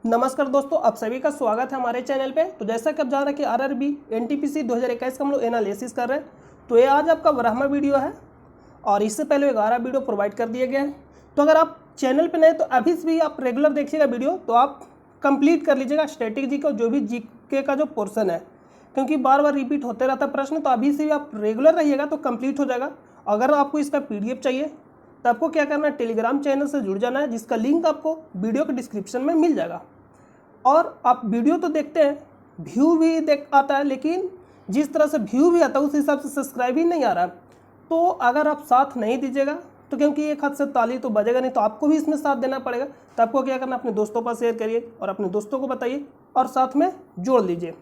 नमस्कार दोस्तों, आप सभी का स्वागत है हमारे चैनल पे। तो जैसा कि आप जान रहे हैं कि आरआरबी एनटीपीसी 2021 का हम लोग एनालिसिस कर रहे हैं। तो ये आज आपका 12वां वीडियो है और इससे पहले 11 वीडियो प्रोवाइड कर दिए गए हैं। तो अगर आप चैनल पे नए तो अभी से भी आप रेगुलर देखिएगा वीडियो, तो आप कंप्लीट कर लीजिएगा स्टैटिक जी का जो भी जीके का जो पोर्सन है, क्योंकि बार बार रिपीट होते रहता प्रश्न। तो अभी से भी आप रेगुलर रहिएगा तो कंप्लीट हो जाएगा। अगर आपको इसका PDF चाहिए तो आपको क्या करना है, टेलीग्राम चैनल से जुड़ जाना है, जिसका लिंक आपको वीडियो के डिस्क्रिप्शन में मिल जाएगा। और आप वीडियो तो देखते हैं, व्यू भी देख आता है, लेकिन जिस तरह से व्यू भी आता है उस हिसाब से सब्सक्राइब ही नहीं आ रहा। तो अगर आप साथ नहीं दीजिएगा तो क्योंकि एक हाथ से ताली तो बजेगा नहीं, तो आपको भी इसमें साथ देना पड़ेगा। तो आपको क्या करना, अपने दोस्तों पर शेयर करिए और अपने दोस्तों को बताइए और साथ में जोड़ लीजिए।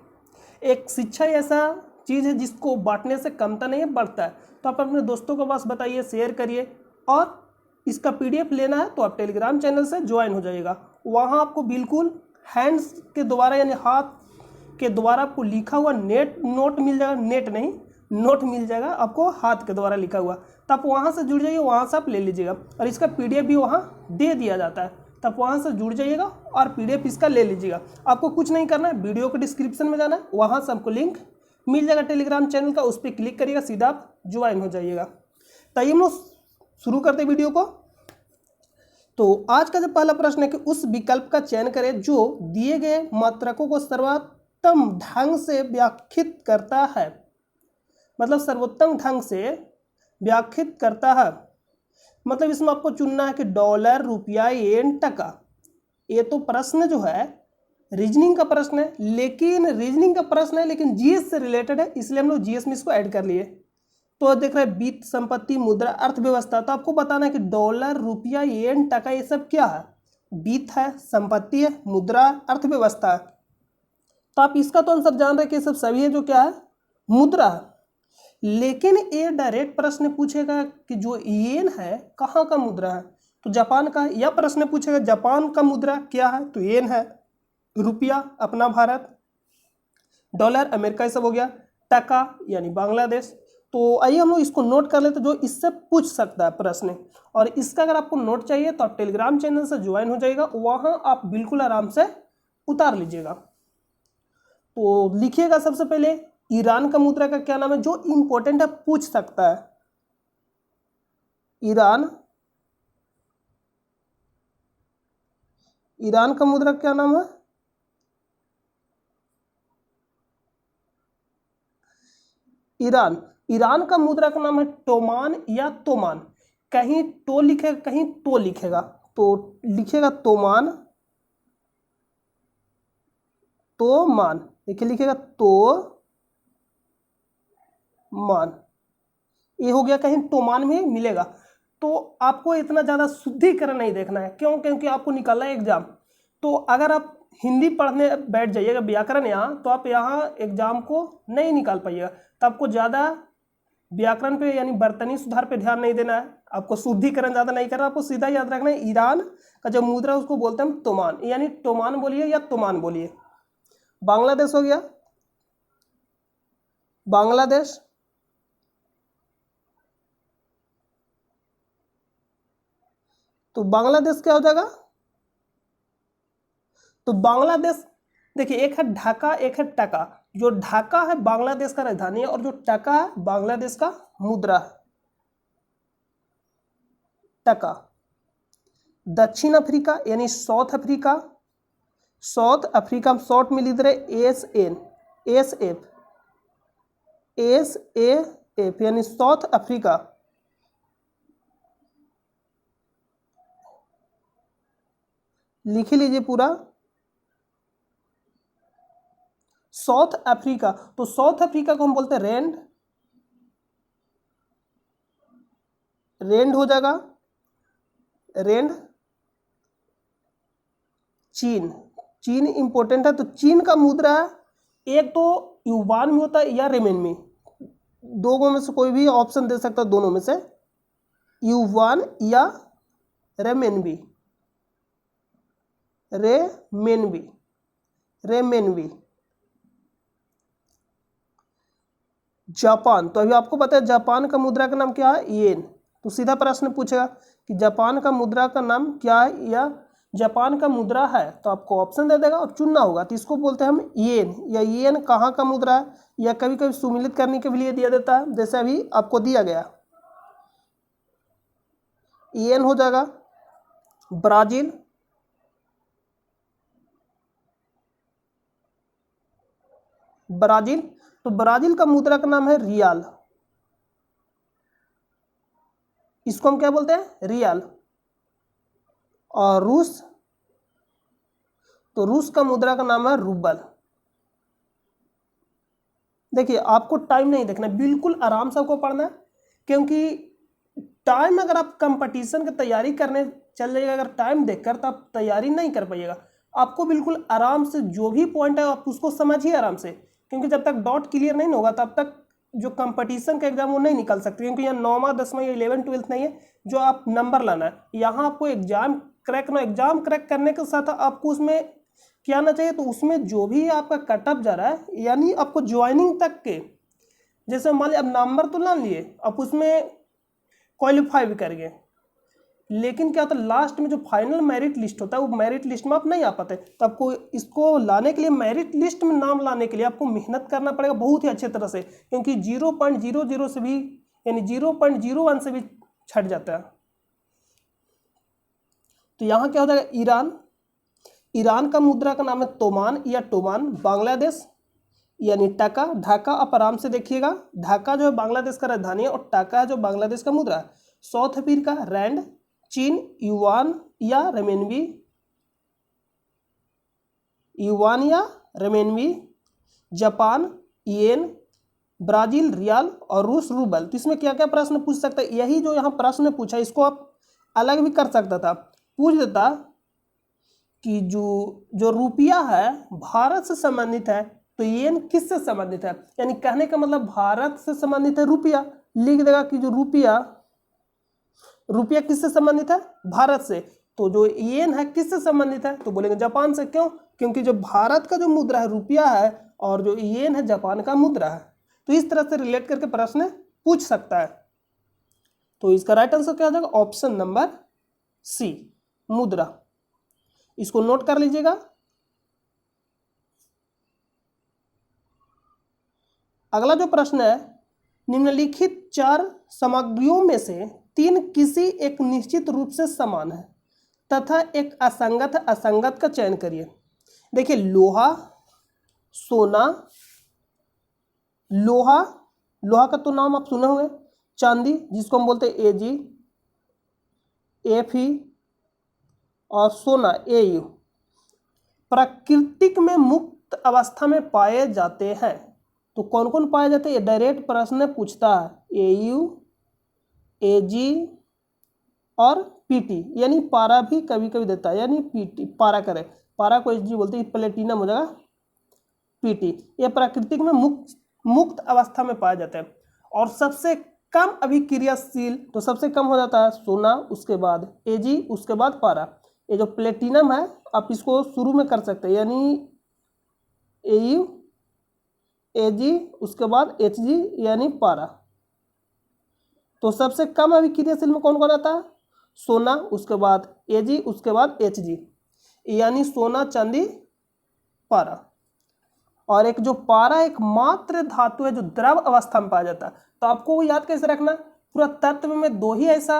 एक शिक्षा ऐसा चीज़ है जिसको बांटने से कमता नहीं है, बढ़ता है। तो आप अपने दोस्तों को बस बताइए, शेयर करिए। और इसका PDF लेना है तो आप टेलीग्राम चैनल से ज्वाइन हो जाइएगा। वहाँ आपको बिल्कुल हैंड्स के द्वारा यानी हाथ के द्वारा आपको लिखा हुआ नोट मिल जाएगा। नेट नहीं, नोट मिल जाएगा आपको हाथ के द्वारा लिखा हुआ। तो आप वहाँ से जुड़ जाइए, वहाँ से आप ले लीजिएगा। और इसका PDF भी वहाँ दे दिया जाता है, तो आप वहाँ से जुड़ जाइएगा और PDF इसका ले लीजिएगा। आपको कुछ नहीं करना है, वीडियो के डिस्क्रिप्शन में जाना है, वहाँ से आपको लिंक मिल जाएगा टेलीग्राम चैनल का, उस पर क्लिक करिएगा, सीधा आप ज्वाइन हो जाइएगा। तो हम लोग शुरू करते वीडियो को। तो आज का जो पहला प्रश्न है कि उस विकल्प का चयन करें जो दिए गए मात्रकों को सर्वोत्तम ढंग से व्याख्यात करता है। मतलब सर्वोत्तम ढंग से व्याख्यात करता है, मतलब इसमें आपको चुनना है कि डॉलर, रुपया, येन, टका। ये तो प्रश्न जो है रीजनिंग का प्रश्न है, लेकिन जीएस से रिलेटेड है, इसलिए हम लोग जीएस में इसको ऐड कर लिए। तो देख रहे हैं वित्त, संपत्ति, मुद्रा, अर्थव्यवस्था। तो आपको बताना है कि डॉलर, रुपया, येन, टका ये सब क्या है। वित्त है, संपत्ति है, मुद्रा, अर्थव्यवस्था है। तो आप इसका तो आंसर जान रहे हैं कि सब सभी है जो क्या है, मुद्रा है। लेकिन ये डायरेक्ट प्रश्न पूछेगा कि जो येन है कहाँ का मुद्रा है, तो जापान का। यह प्रश्न पूछेगा जापान का मुद्रा क्या है, तो येन है। रुपया अपना भारत, डॉलर अमेरिका, ये सब हो गया। टका यानी बांग्लादेश। तो आइए हम लोग इसको नोट कर लेते, जो इससे पूछ सकता है प्रश्न। और इसका अगर आपको नोट चाहिए तो आप टेलीग्राम चैनल से ज्वाइन हो जाइएगा, वहां आप बिल्कुल आराम से उतार लीजिएगा। तो लिखिएगा सबसे पहले ईरान का मुद्रा का क्या नाम है, जो इंपॉर्टेंट है, पूछ सकता है। ईरान का मुद्रा क्या नाम है, ईरान का मुद्रा का नाम है टोमान या तोमान। कहीं टो लिखेगा, कहीं तो लिखेगा, तो लिखेगा तोमान, तोमान। देखिए लिखेगा तो मान, ये हो गया, कहीं टोमान में मिलेगा। तो आपको इतना ज्यादा शुद्धिकरण नहीं देखना है, क्यों, क्योंकि आपको निकालना है एग्जाम। तो अगर आप हिंदी पढ़ने बैठ जाइएगा, व्याकरण यहाँ, तो आप यहाँ एग्जाम को नहीं निकाल पाइएगा। तो आपको ज्यादा व्याकरण पे यानी बर्तनी सुधार पे ध्यान नहीं देना है, आपको शुद्धिकरण ज्यादा नहीं करना। आपको सीधा याद रखना है ईरान का जो मुद्रा है उसको बोलते हैं तोमान, यानी टोमान बोलिए या तोमान बोलिए। बांग्लादेश हो गया, बांग्लादेश, तो बांग्लादेश क्या हो जाएगा, तो बांग्लादेश देखिए एक है ढाका, एक है टका। जो ढाका है बांग्लादेश का राजधानी है और जो टका है बांग्लादेश का मुद्रा है, टका। दक्षिण अफ्रीका यानी साउथ अफ्रीका, साउथ अफ्रीका में शॉर्ट में लिख रहे एस यानी साउथ अफ्रीका। लिख लीजिए पूरा, साउथ अफ्रीका। तो साउथ अफ्रीका को हम बोलते हैं रेंड हो जाएगा, रेंड। चीन इंपॉर्टेंट है, तो चीन का मुद्रा एक तो युवान में होता है या रेमेन में, दोनों में से कोई भी ऑप्शन दे सकता है, दोनों में से युवान या रेमेनबी, रेमेनबी। जापान, तो अभी आपको पता है जापान का मुद्रा का नाम क्या है, येन। तो सीधा प्रश्न पूछेगा कि जापान का मुद्रा का नाम क्या है, या जापान का मुद्रा है तो आपको ऑप्शन दे देगा और चुनना होगा। तो इसको बोलते हैं हम येन, या येन कहाँ का मुद्रा है, या कभी कभी सुमिलित करने के लिए दिया देता है, जैसे अभी आपको दिया गया येन हो जाएगा ब्राजील, ब्राजील। तो ब्राजील का मुद्रा का नाम है रियाल, इसको हम क्या बोलते हैं, रियाल। और रूस, तो रूस का मुद्रा का नाम है रूबल। देखिए आपको टाइम नहीं देखना, बिल्कुल आराम से आपको पढ़ना है, क्योंकि टाइम अगर आप कंपटीशन की तैयारी करने चल जाइएगा अगर टाइम देखकर, तो आप तैयारी नहीं कर पाइएगा। आपको बिल्कुल आराम से जो भी पॉइंट है आप उसको समझिए आराम से, क्योंकि जब तक डॉट क्लियर नहीं होगा तब तक जो कंपटीशन का एग्जाम वो नहीं निकल सकते, क्योंकि यहाँ 9वां 10वां या 11 12 नहीं है जो आप नंबर लाना है। यहाँ आपको एग्जाम क्रैक करने के साथ आपको उसमें क्या आना चाहिए, तो उसमें जो भी आपका कटअप जा रहा है, यानी आपको ज्वाइनिंग तक के, जैसे मान लिया अब नंबर तो ला लिए, आप उसमें क्वालिफाई भी करेंगे, लेकिन क्या होता है लास्ट में जो फाइनल मेरिट लिस्ट होता है वो मेरिट लिस्ट में आप नहीं आ पाते। तो आपको इसको लाने के लिए, मेरिट लिस्ट में नाम लाने के लिए आपको मेहनत करना पड़ेगा बहुत ही अच्छे तरह से, क्योंकि 0.00 से भी, यानी 0.01 से भी छट जाता है। तो यहाँ क्या हो जाएगा, ईरान, ईरान का मुद्रा का नाम है तोमान या टोमान। बांग्लादेश यानी टका, ढाका आप आराम से देखिएगा, ढाका जो है बांग्लादेश का राजधानी है और टका है जो बांग्लादेश का मुद्रा है। साउथ अफ्रीका रैंड, चीन युआन या रेमेनवी, युआन या रेमेनवी, जापान येन, ब्राजील रियाल और रूस रूबल। तो इसमें क्या क्या प्रश्न पूछ सकता है, यही जो यहाँ प्रश्न पूछा इसको आप अलग भी कर सकता था, पूछ देता कि जो रुपया है भारत से संबंधित है तो येन किससे संबंधित है, यानी कहने का मतलब भारत से संबंधित है रुपया, लिख देगा कि जो रुपया किससे संबंधित है, भारत से। तो जो येन है किससे संबंधित है, तो बोलेंगे जापान से। क्यों, क्योंकि जो भारत का जो मुद्रा है रुपया है और जो येन है जापान का मुद्रा है। तो इस तरह से रिलेट करके प्रश्न पूछ सकता है। तो इसका राइट आंसर क्या हो जाएगा, ऑप्शन नंबर सी मुद्रा। इसको नोट कर लीजिएगा। अगला जो प्रश्न है, निम्नलिखित 4 सामग्रियों में से 3 किसी एक निश्चित रूप से समान है तथा एक असंगत का चयन करिए। देखिए लोहा, सोना, लोहा का तो नाम आप सुने होंगे, चांदी जिसको हम बोलते हैं Ag, Fe और सोना Au, प्राकृतिक में मुक्त अवस्था में पाए जाते हैं। तो कौन कौन पाए जाते हैं, ये डायरेक्ट प्रश्न पूछता है। Au, Ag और Pt, यानी पारा भी कभी कभी देता है, यानी Pt पारा करे, पारा को Ag बोलते हैं, प्लेटिनम हो जाएगा Pt। ये प्राकृतिक में मुक्त अवस्था में पाया जाता है। और सबसे कम अभिक्रियाशील, तो सबसे कम हो जाता है सोना, उसके बाद Ag, उसके बाद पारा। ये जो प्लेटिनम है आप इसको शुरू में कर सकते हैं, यानी Au, Ag, उसके बाद Hg यानी पारा। तो सबसे कम अभिक्रियाशील में कौन कौन आता है, सोना, उसके बाद Ag, उसके बाद Hg, यानी सोना चांदी पारा। और एक जो पारा एक मात्र धातु है जो द्रव अवस्था में पाया जाता है। तो आपको याद कैसे रखना, पूरा तत्व में 2 ही ऐसा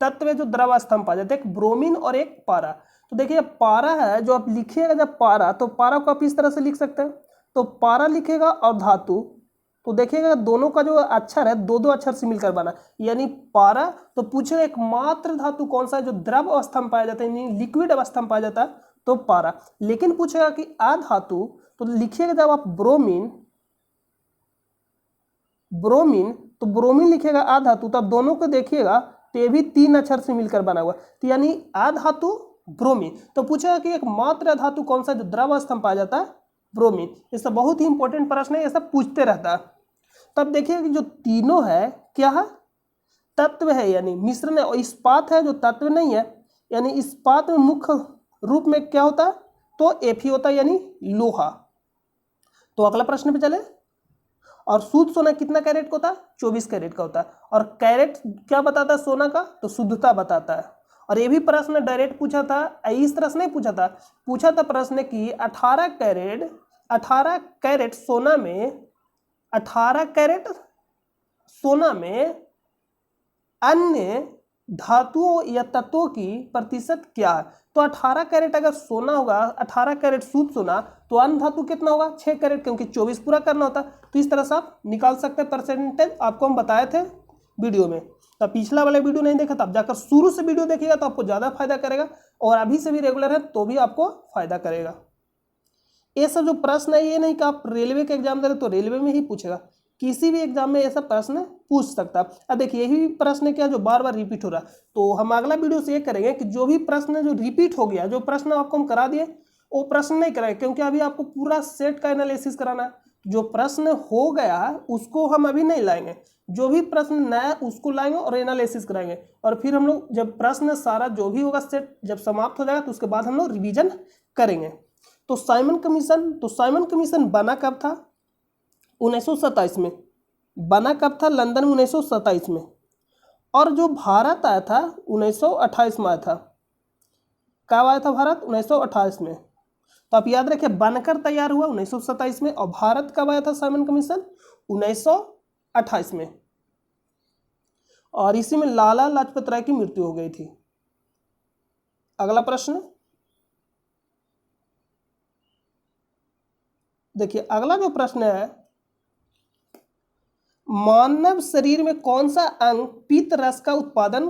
तत्व है जो द्रव अवस्था में पाया जाता है, एक ब्रोमीन और एक पारा। तो देखिए पारा है जो आप लिखिएगा जब पारा, तो पारा को आप इस तरह से लिख सकते हैं। तो पारा लिखेगा और धातु, तो देखिएगा दोनों का जो अक्षर है 2 अक्षर से मिलकर बना, यानी पारा। तो पूछेगा एक मात्र धातु कौन सा है जो द्रव अवस्था में पाया जाता है, यानी लिक्विड अवस्था में पाया जाता है, तो पारा। लेकिन पूछेगा कि अधातु, तो लिखिएगा जब आप ब्रोमीन, तो ब्रोमीन लिखिएगा अधातु, तब दोनों को देखिएगा तो ये भी 3 अक्षर से मिलकर बना हुआ, तो यानी अधातु ब्रोमीन। तो पूछेगा कि एक मात्र धातु कौन सा जो द्रव अवस्था में पाया जाता है, ब्रोमीन। ये सब बहुत ही इंपॉर्टेंट प्रश्न है, ये सब पूछते रहता है। तब देखिए कि जो तीनों है क्या है, तत्व है, यानी मिश्रण है। और इस्पात है जो तत्व नहीं है, यानी इस्पात में मुख्य रूप में क्या होता है, तो Fe होता है, यानी लोहा। तो अगला प्रश्न पे चले। और शुद्ध सोना कितना कैरेट का होता है, 24 कैरेट का होता है। और कैरेट क्या बताता है सोना का, तो शुद्धता बताता है। और ये भी प्रश्न डायरेक्ट पूछा था, इस तरह से नहीं पूछा था प्रश्न कि 18 कैरेट सोना में 18 कैरेट सोना में अन्य धातुओं या तत्वों की प्रतिशत क्या है। तो 18 कैरेट अगर सोना होगा, 18 कैरेट शुद्ध सोना, तो अन्य धातु कितना होगा 6 कैरेट, क्योंकि 24 पूरा करना होता। तो इस तरह से आप निकाल सकते हैं परसेंटेज, आपको हम बताए थे वीडियो में। तो पिछला वाला वीडियो नहीं देखा तो आप जाकर शुरू से वीडियो देखिएगा तो आपको ज़्यादा फायदा करेगा, और अभी से भी रेगुलर है तो भी आपको फायदा करेगा। ये सब जो प्रश्न है ये नहीं कि आप रेलवे के एग्जाम दे रहे तो रेलवे में ही पूछेगा, किसी भी एग्जाम में ऐसा प्रश्न पूछ सकता है। अब देखिए यही प्रश्न क्या जो बार बार रिपीट हो रहा है, तो हम अगला वीडियो से ये करेंगे कि जो भी प्रश्न जो रिपीट हो गया, जो प्रश्न आपको हम करा दिए वो प्रश्न नहीं कराएंगे, क्योंकि अभी आपको पूरा सेट का एनालिसिस कराना है। जो प्रश्न हो गया उसको हम अभी नहीं लाएंगे, जो भी प्रश्न नया उसको लाएंगे और एनालिसिस कराएंगे, और फिर हम लोग जब प्रश्न सारा जो भी होगा सेट जब समाप्त हो जाएगा तो उसके बाद हम लोग रिविजन करेंगे। तो साइमन कमीशन बना कब था 1927 में, बना कब था लंदन में 1927 में, और जो भारत आया था 1928 में आया था। कब आया था भारत 1928 में। तो आप याद रखिए बनकर तैयार हुआ 1927 में, और भारत कब आया था साइमन कमीशन 1928 में, और इसी में लाला लाजपत राय की मृत्यु हो गई थी। अगला प्रश्न देखिए, अगला जो प्रश्न है, मानव शरीर में कौन सा अंग पित्त रस का उत्पादन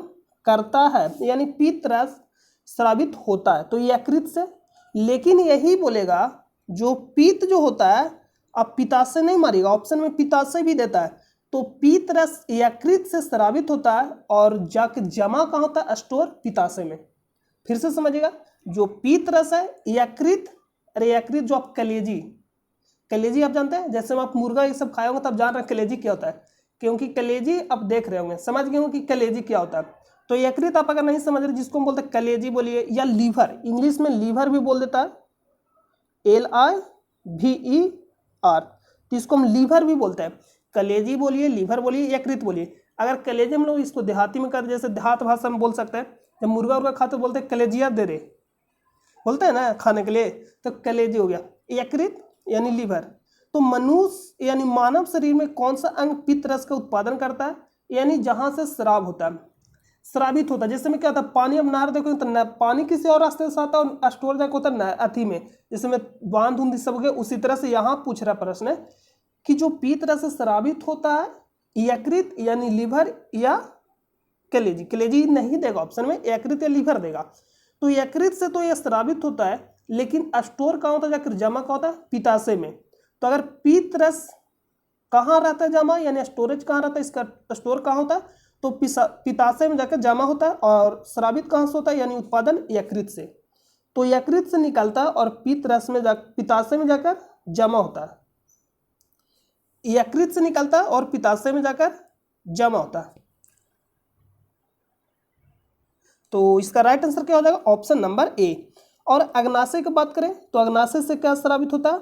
करता है, यानी पित्त रस स्रावित होता है। तो यकृत से, लेकिन यही बोलेगा जो पित्त जो होता है, अब पित्ताशय नहीं मारेगा, ऑप्शन में पित्ताशय भी देता है। तो पित्त रस यकृत से स्रावित होता है और जाके जमा कहाँ होता है, स्टोर पित्ताशय में। फिर से समझिएगा, जो पित्त रस है यकृत, अरे यकृत जो आप कलेजी आप जानते हैं, जैसे आप मुर्गा ये सब खाए होंगे तब जान रहे हैं कलेजी क्या होता है, क्योंकि कलेजी आप देख रहे होंगे, समझ गए होंगे कि कलेजी क्या होता है। तो यकृत आप अगर नहीं समझ रहे, जिसको हम बोलते हैं कलेजी बोलिए, या लीवर, इंग्लिश में लीवर भी बोल देता है, LIVER, तो इसको हम लीवर भी बोलते हैं। कलेजी बोलिए, लीवर बोलिए, यकृत बोलिए। अगर कलेजी हम लोग इसको देहाती में कर, जैसे देहात भाषा में बोल सकते हैं, जब मुर्गा उर्गा खाते बोलते हैं कलेजिया दे दे, बोलते हैं ना खाने के लिए, तो कलेजी हो गया। यकृत यानी लीवर। तो मनुष्य यानी मानव शरीर में कौन सा अंग पित्त रस का उत्पादन करता है, यानी जहां से स्राव होता है, स्रावित होता है। जैसे में क्या होता है, पानी अब नहर देखो तो पानी किसी और रास्ते से आता है और स्टोर जाकर होता है अथी में, जैसे में बांध उंध सब गए, उसी तरह से यहाँ पूछ रहा प्रश्न कि जो पित्त रस से स्रावित होता है, यकृत यानी लीवर या कलेजी नहीं देगा ऑप्शन में, यकृत या लीवर देगा। तो यकृत से तो यह स्रावित होता है, लेकिन स्टोर कहाँ होता है, जाकर जमा कहाँ होता है, पित्ताशय में। तो अगर पित्त रस कहाँ रहता है जमा, यानी स्टोरेज कहाँ रहता है, इसका स्टोर कहाँ होता है, तो पित्ताशय में जाकर जमा होता है, और स्रावित कहाँ से होता है, यानी उत्पादन यकृत से। तो यकृत से निकलता है और पित्त रस में पित्ताशय में जाकर जमा होता है, यकृत से निकलता है और पित्ताशय में जाकर जमा होता है। तो इसका राइट आंसर क्या हो जाएगा, ऑप्शन नंबर ए। और अग्नाशय की बात करें तो अग्नाशय से क्या स्रावित होता है,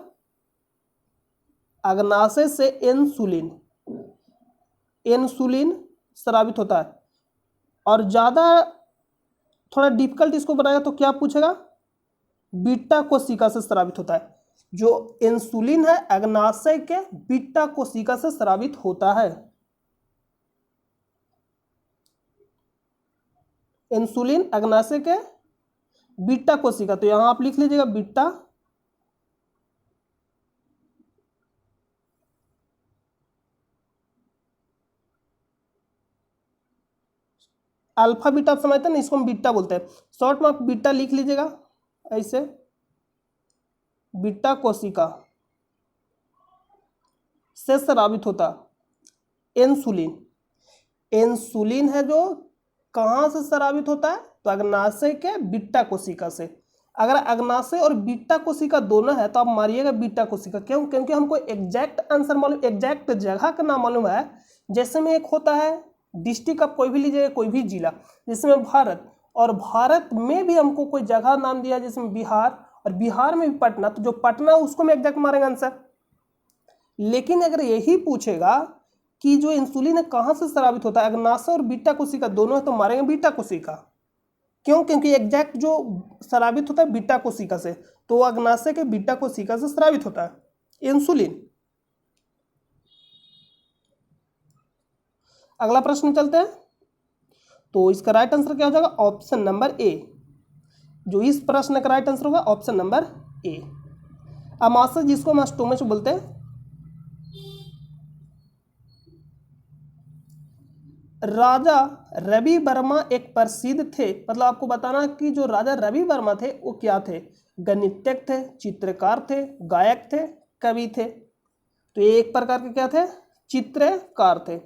अग्नाशय से इंसुलिन स्रावित होता है। और ज्यादा थोड़ा डिफिकल्ट इसको बनाएगा तो क्या पूछेगा, बीटा कोशिका से स्रावित होता है। जो इंसुलिन है अग्नाशय के बीटा कोशिका से स्रावित होता है। इंसुलिन अग्नाशय के बीटा कोशिका, तो यहां आप लिख लीजिएगा बीटा अल्फा बीटा, आप समझते हैं ना, इसको हम बीटा बोलते हैं, शॉर्ट में आप बीटा लिख लीजिएगा ऐसे, बीटा कोशिका से स्रावित होता इंसुलिन है जो कहां से स्रावित होता है, तो अग्नाशय के बीटा कोशिका से। अगर अग्नाशय और बीटा कोशिका दोनों है तो आप मारिएगा बीटा कोशिका, क्यों, क्योंकि हमको एग्जैक्ट आंसर मालूम, एग्जैक्ट जगह का नाम मालूम है। जैसे में एक होता है डिस्ट्रिक्ट, आप कोई भी लीजिएगा, कोई भी जिला, जिसमें भारत, और भारत में भी हमको कोई जगह नाम दिया जिसमें बिहार, और बिहार में भी पटना, तो जो पटना उसको हम एग्जैक्ट मारेंगे आंसर। लेकिन अगर यही पूछेगा कि जो इंसुलिन है कहां से स्रावित होता है, अग्नाशय और बीटा कोशिका दोनों है, तो मारेंगे बीटा कोशिका। क्यों? क्योंकि एग्जैक्ट जो स्रावित होता है बीटा कोशिका से, तो अग्नाशय के बीटा कोशिका से स्रावित होता है इंसुलिन। अगला प्रश्न चलते हैं। तो इसका राइट आंसर क्या हो जाएगा? Option number A. जो इस प्रश्न का राइट आंसर होगा ऑप्शन नंबर ए। अमाशय जिसको हम स्टोमच बोलते हैं। राजा रवि वर्मा एक प्रसिद्ध थे, मतलब आपको बताना कि जो राजा रवि वर्मा थे वो क्या थे? गणितज्ञ थे, चित्रकार थे, गायक थे, कवि थे। तो ये एक प्रकार के क्या थे? चित्रकार थे।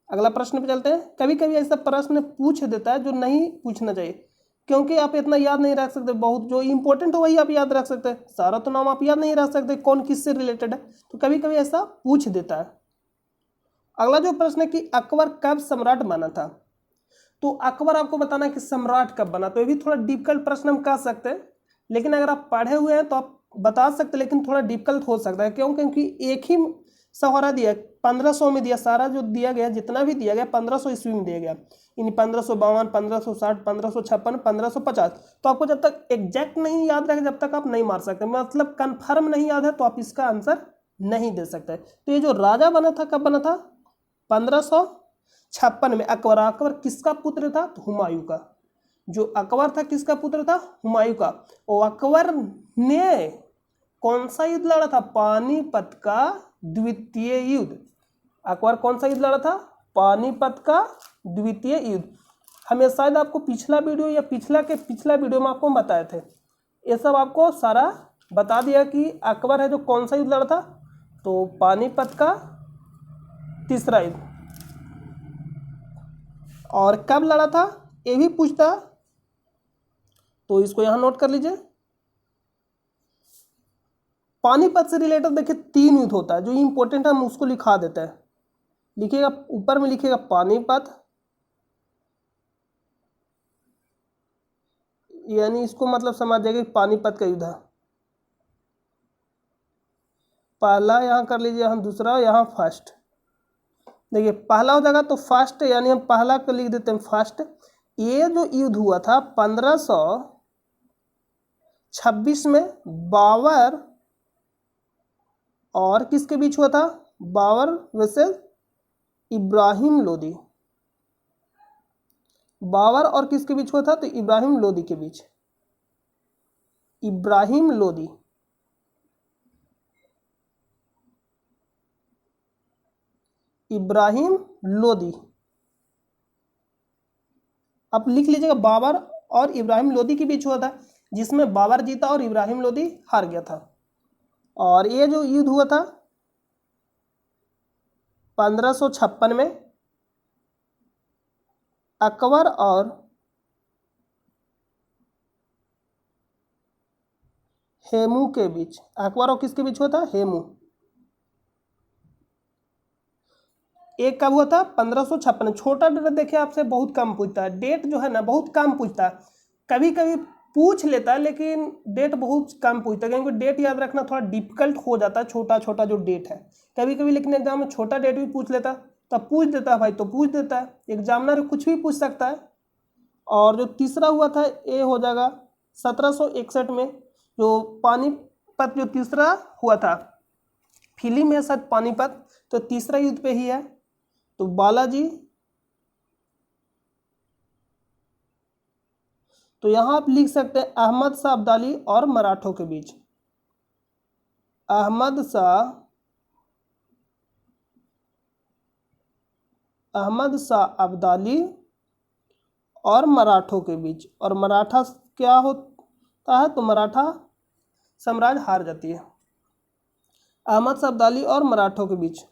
अगला प्रश्न पे चलते हैं। कभी कभी ऐसा प्रश्न पूछ देता है जो नहीं पूछना चाहिए, क्योंकि आप इतना याद नहीं रख सकते। बहुत जो इंपॉर्टेंट हो वही आप याद रख सकते हैं, सारा तो नाम आप याद नहीं रख सकते कौन किससे रिलेटेड है। तो कभी कभी ऐसा पूछ देता है। अगला जो प्रश्न है कि अकबर कब सम्राट बना था? तो अकबर आपको बताना है कि सम्राट कब बना। तो ये भी थोड़ा डिफिकल्ट प्रश्न हम कह सकते हैं, लेकिन अगर आप पढ़े हुए हैं तो आप बता सकते हैं, लेकिन थोड़ा डिफिकल्ट हो सकता है। क्यों? क्योंकि एक ही सहारा दिया, 1500 में दिया, सारा जो दिया गया जितना भी दिया गया 1500 ईस्वी में दिया गया, यानी 1552, 1560, 1556, 1550। तो आपको जब तक एग्जैक्ट नहीं याद रहेगा जब तक आप नहीं मार सकते, मतलब कंफर्म नहीं याद है तो आप इसका आंसर नहीं दे सकते। तो ये जो राजा बना था कब बना था? 1556 में। अकबर किसका पुत्र था? तो हुमायूं का। जो अकबर था किसका पुत्र था? हुमायूं का। और अकबर ने कौन सा युद्ध लड़ा था? पानीपत का द्वितीय युद्ध। अकबर कौन सा युद्ध लड़ा था? पानीपत का द्वितीय युद्ध। हमें शायद आपको पिछला वीडियो या पिछला वीडियो में आपको बताए थे, ये सब आपको सारा बता दिया कि अकबर है जो कौन सा युद्ध लड़ा था। तो पानीपत का तीसरा युद्ध। और कब लड़ा था ये भी पूछता, तो इसको यहां नोट कर लीजिए। पानीपत से रिलेटेड देखिए 3 युद्ध होता है, जो इंपॉर्टेंट है हम उसको लिखा देते हैं। लिखिएगा, ऊपर में लिखिएगा पानीपत, यानी इसको मतलब समझ जाएगा कि पानीपत का युद्ध है। पहला यहां कर लीजिए, यहां दूसरा, यहां फर्स्ट। देखिए पहला हो जाएगा तो फर्स्ट, यानी हम पहला को लिख देते हैं फर्स्ट। ये जो युद्ध हुआ था 1526 में बाबर और किसके बीच हुआ था? बाबर वर्सेस इब्राहिम लोदी। बाबर और किसके बीच हुआ था? तो इब्राहिम लोदी के बीच। इब्राहिम लोदी। इब्राहिम लोदी। आप लिख लीजिएगा, बाबर और इब्राहिम लोदी के बीच हुआ था, जिसमें बाबर जीता और इब्राहिम लोदी हार गया था। और ये जो युद्ध हुआ था 1556 में अकबर और हेमू के बीच। अकबर और किसके बीच हुआ था? हेमू। एक कब हुआ था? 1556। छोटा डेट देखिए आपसे बहुत कम पूछता है, डेट जो है ना बहुत कम पूछता है। कभी कभी पूछ लेता है लेकिन डेट बहुत कम पूछता है, क्योंकि डेट याद रखना थोड़ा डिफिकल्ट हो जाता है, छोटा छोटा जो डेट है कभी कभी। लेकिन एग्जाम में छोटा डेट भी पूछ लेता है, तब पूछ देता है भाई, तो पूछ देता है, एग्जामिनर कुछ भी पूछ सकता है। और जो तीसरा हुआ था ये हो जाएगा 1761 में, जो पानीपत जो तीसरा हुआ था, फिल्म है शायद पानीपत, तो तीसरा युद्ध पे ही है। तो बालाजी, तो यहां आप लिख सकते हैं अहमद शाह अब्दाली और मराठों के बीच। अहमद शाह अब्दाली और मराठों के बीच। और मराठा क्या होता है? तो मराठा साम्राज्य हार जाती है। अहमद शाह अब्दाली और मराठों के बीच,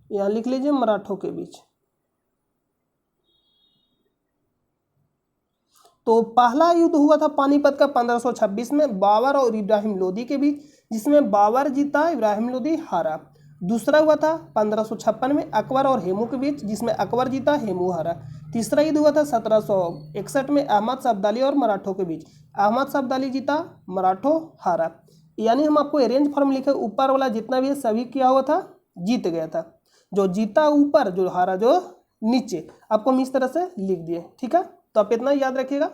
यहां लिख लीजिए मराठों के बीच। तो पहला युद्ध हुआ था पानीपत का 1526 में बाबर और इब्राहिम लोदी के बीच, जिसमें बाबर जीता इब्राहिम लोदी हारा। दूसरा हुआ था 1556 में अकबर और हेमू के बीच, जिसमें अकबर जीता हेमू हारा। तीसरा युद्ध हुआ था 1761 में अहमद शाह अब्दाली और मराठों के बीच। अहमद शाह अब्दाली जीता, मराठों हारा। यानी हम आपको अरेंज फॉर्म लिखे, ऊपर वाला जितना भी है सभी क्या हुआ था? जीत गया था। जो जीता ऊपर, जो हारा जो नीचे, आपको हम इस तरह से लिख दिए। ठीक है। तो आप इतना याद रखिएगा।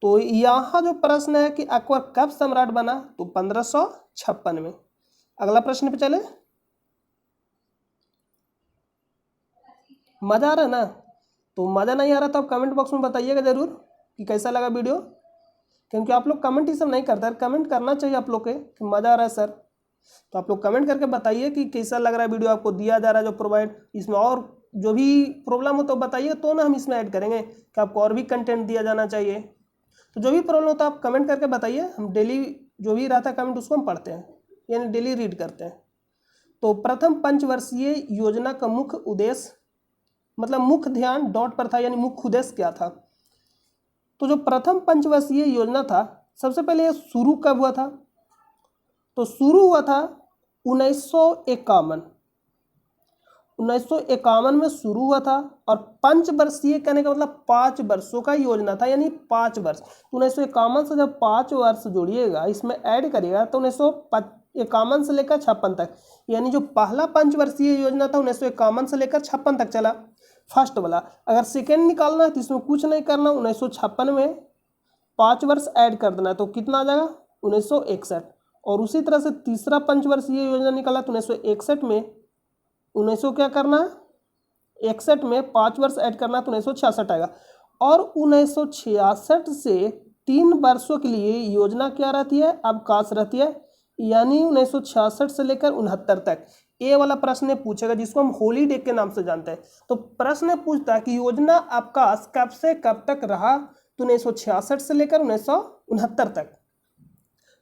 तो यहाँ जो प्रश्न है कि अकबर कब सम्राट बना, तो 1556 में। अगला प्रश्न पे चले। मजा आ रहा है ना? तो मजा नहीं आ रहा तो आप कमेंट बॉक्स में बताइएगा जरूर कि कैसा लगा वीडियो, क्योंकि आप लोग कमेंट ही सब नहीं करते। कमेंट करना चाहिए आप लोग के कि मजा आ रहा है सर। तो आप लोग कमेंट करके बताइए कि कैसा लग रहा है वीडियो, आपको दिया जा रहा है जो प्रोवाइड। इसमें और जो भी प्रॉब्लम हो तो बताइए, तो ना हम इसमें ऐड करेंगे कि आपको और भी कंटेंट दिया जाना चाहिए। तो जो भी प्रॉब्लम होता है आप कमेंट करके बताइए, हम डेली जो भी रहता है कमेंट उसको हम पढ़ते हैं, यानी डेली रीड करते हैं। तो प्रथम पंचवर्षीय योजना का मुख्य उद्देश्य, मतलब मुख्य ध्यान डॉट पर था, यानी मुख्य उद्देश्य क्या था। तो जो प्रथम पंचवर्षीय योजना था, सबसे पहले ये शुरू कब हुआ था, तो शुरू हुआ था 1951। 1951 में शुरू हुआ था। और पंचवर्षीय कहने का मतलब 5 वर्षों का योजना था, यानी 5 वर्ष। तो 1951 से जब 5 वर्ष जोड़िएगा, इसमें ऐड करिएगा, तो 1951 से लेकर 56 तक, यानी जो पहला पंचवर्षीय योजना था 1951 से लेकर 56 तक चला, फर्स्ट वाला। अगर सेकेंड निकालना है तो इसमें कुछ नहीं करना, 1956 में 5 वर्ष ऐड कर देना है, तो कितना आ जाएगा 1961। और उसी तरह से तीसरा पंचवर्षीय योजना निकाला तो 1961 में 1900 क्या करना है, 61 में 5 वर्ष ऐड करना है तो 1966 आएगा। और 1966 से 3 वर्षों के लिए योजना क्या रहती है, अवकाश रहती है, यानी 1966 से लेकर 69 तक। ये वाला प्रश्न पूछेगा जिसको हम हॉलीडे के नाम से जानते हैं। तो प्रश्न पूछता है कि योजना अवकाश कब से कब तक रहा, तो 1966 से लेकर 1969 तक।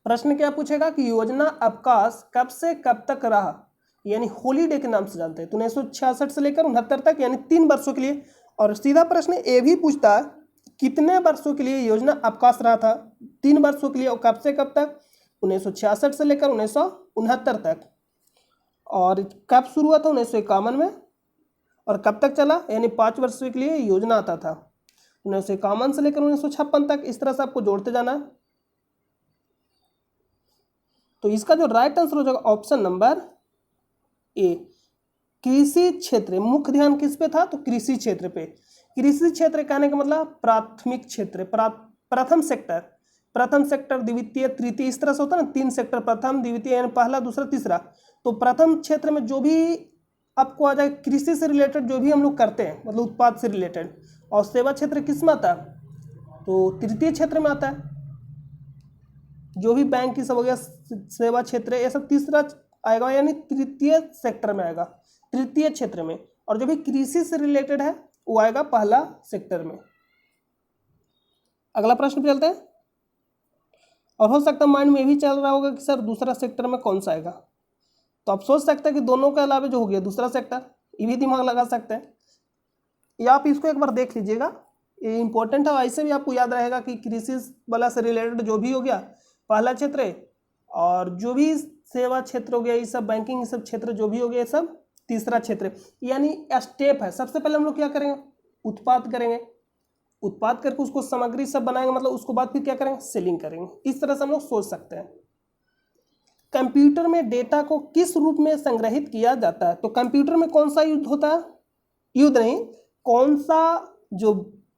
प्रश्न क्या पूछेगा कि योजना अवकाश कब से कब तक रहा, यानी हॉलीडे के नाम से जानते हैं, तो 1966 से लेकर 69 तक, यानी 3 वर्षों के लिए। और सीधा प्रश्न ये भी पूछता है कितने वर्षों के लिए योजना अवकाश रहा था, 3 वर्षों के लिए, और कब से कब तक, 1966 से लेकर 1969 तक। और कब शुरू हुआ था, 1951 में, और कब तक चला, यानी 5 वर्षों के लिए योजना आता था, 1951 से लेकर 1956 तक। इस तरह से आपको जोड़ते जाना है। तो इसका जो राइट आंसर हो जाएगा ऑप्शन नंबर ए, कृषि क्षेत्र। मुख्य ध्यान किस पे था, तो कृषि क्षेत्र पे। कृषि क्षेत्र कहने का मतलब प्राथमिक क्षेत्र, प्रथम सेक्टर, प्रथम सेक्टर, द्वितीय, तृतीय, इस तरह से होता है ना, 3 सेक्टर, प्रथम, द्वितीय, यानी पहला, दूसरा, तीसरा। तो प्रथम क्षेत्र में जो भी आपको आ जाए कृषि से रिलेटेड जो भी हम लोग करते हैं, मतलब उत्पाद से रिलेटेड। और सेवा क्षेत्र किस में आता है, तो तृतीय क्षेत्र में आता है। जो भी बैंक की सब हो गया, सेवा क्षेत्र, ये सब तीसरा आएगा, यानी तृतीय सेक्टर में आएगा, तृतीय क्षेत्र में। और जो भी कृषि से रिलेटेड है वो आएगा पहला सेक्टर में। अगला प्रश्न पे चलते हैं। और हो सकता है माइंड में भी चल रहा होगा कि सर दूसरा सेक्टर में कौन सा आएगा, तो आप सोच सकते हैं कि दोनों के अलावा जो हो गया दूसरा सेक्टर, ये भी दिमाग लगा सकते हैं, या आप इसको एक बार देख लीजिएगा, ये इंपॉर्टेंट है। ऐसे भी आपको याद रहेगा कि कृषि वाला से रिलेटेड जो भी हो गया पहला क्षेत्र है, और जो भी सेवा क्षेत्र हो गया, ये सब बैंकिंग, ये सब क्षेत्र जो भी हो गया, ये सब तीसरा क्षेत्र, यानी स्टेप है। सबसे पहले हम लोग क्या करेंगे, उत्पाद करेंगे, उत्पाद करके उसको सामग्री सब बनाएंगे, मतलब उसको बाद फिर क्या करेंगे, सेलिंग करेंगे। इस तरह से हम लोग सोच सकते हैं। कंप्यूटर में डेटा को किस रूप में संग्रहित किया जाता है, तो कंप्यूटर में कौन सा यूज होता है, यूज नहीं, कौन सा जो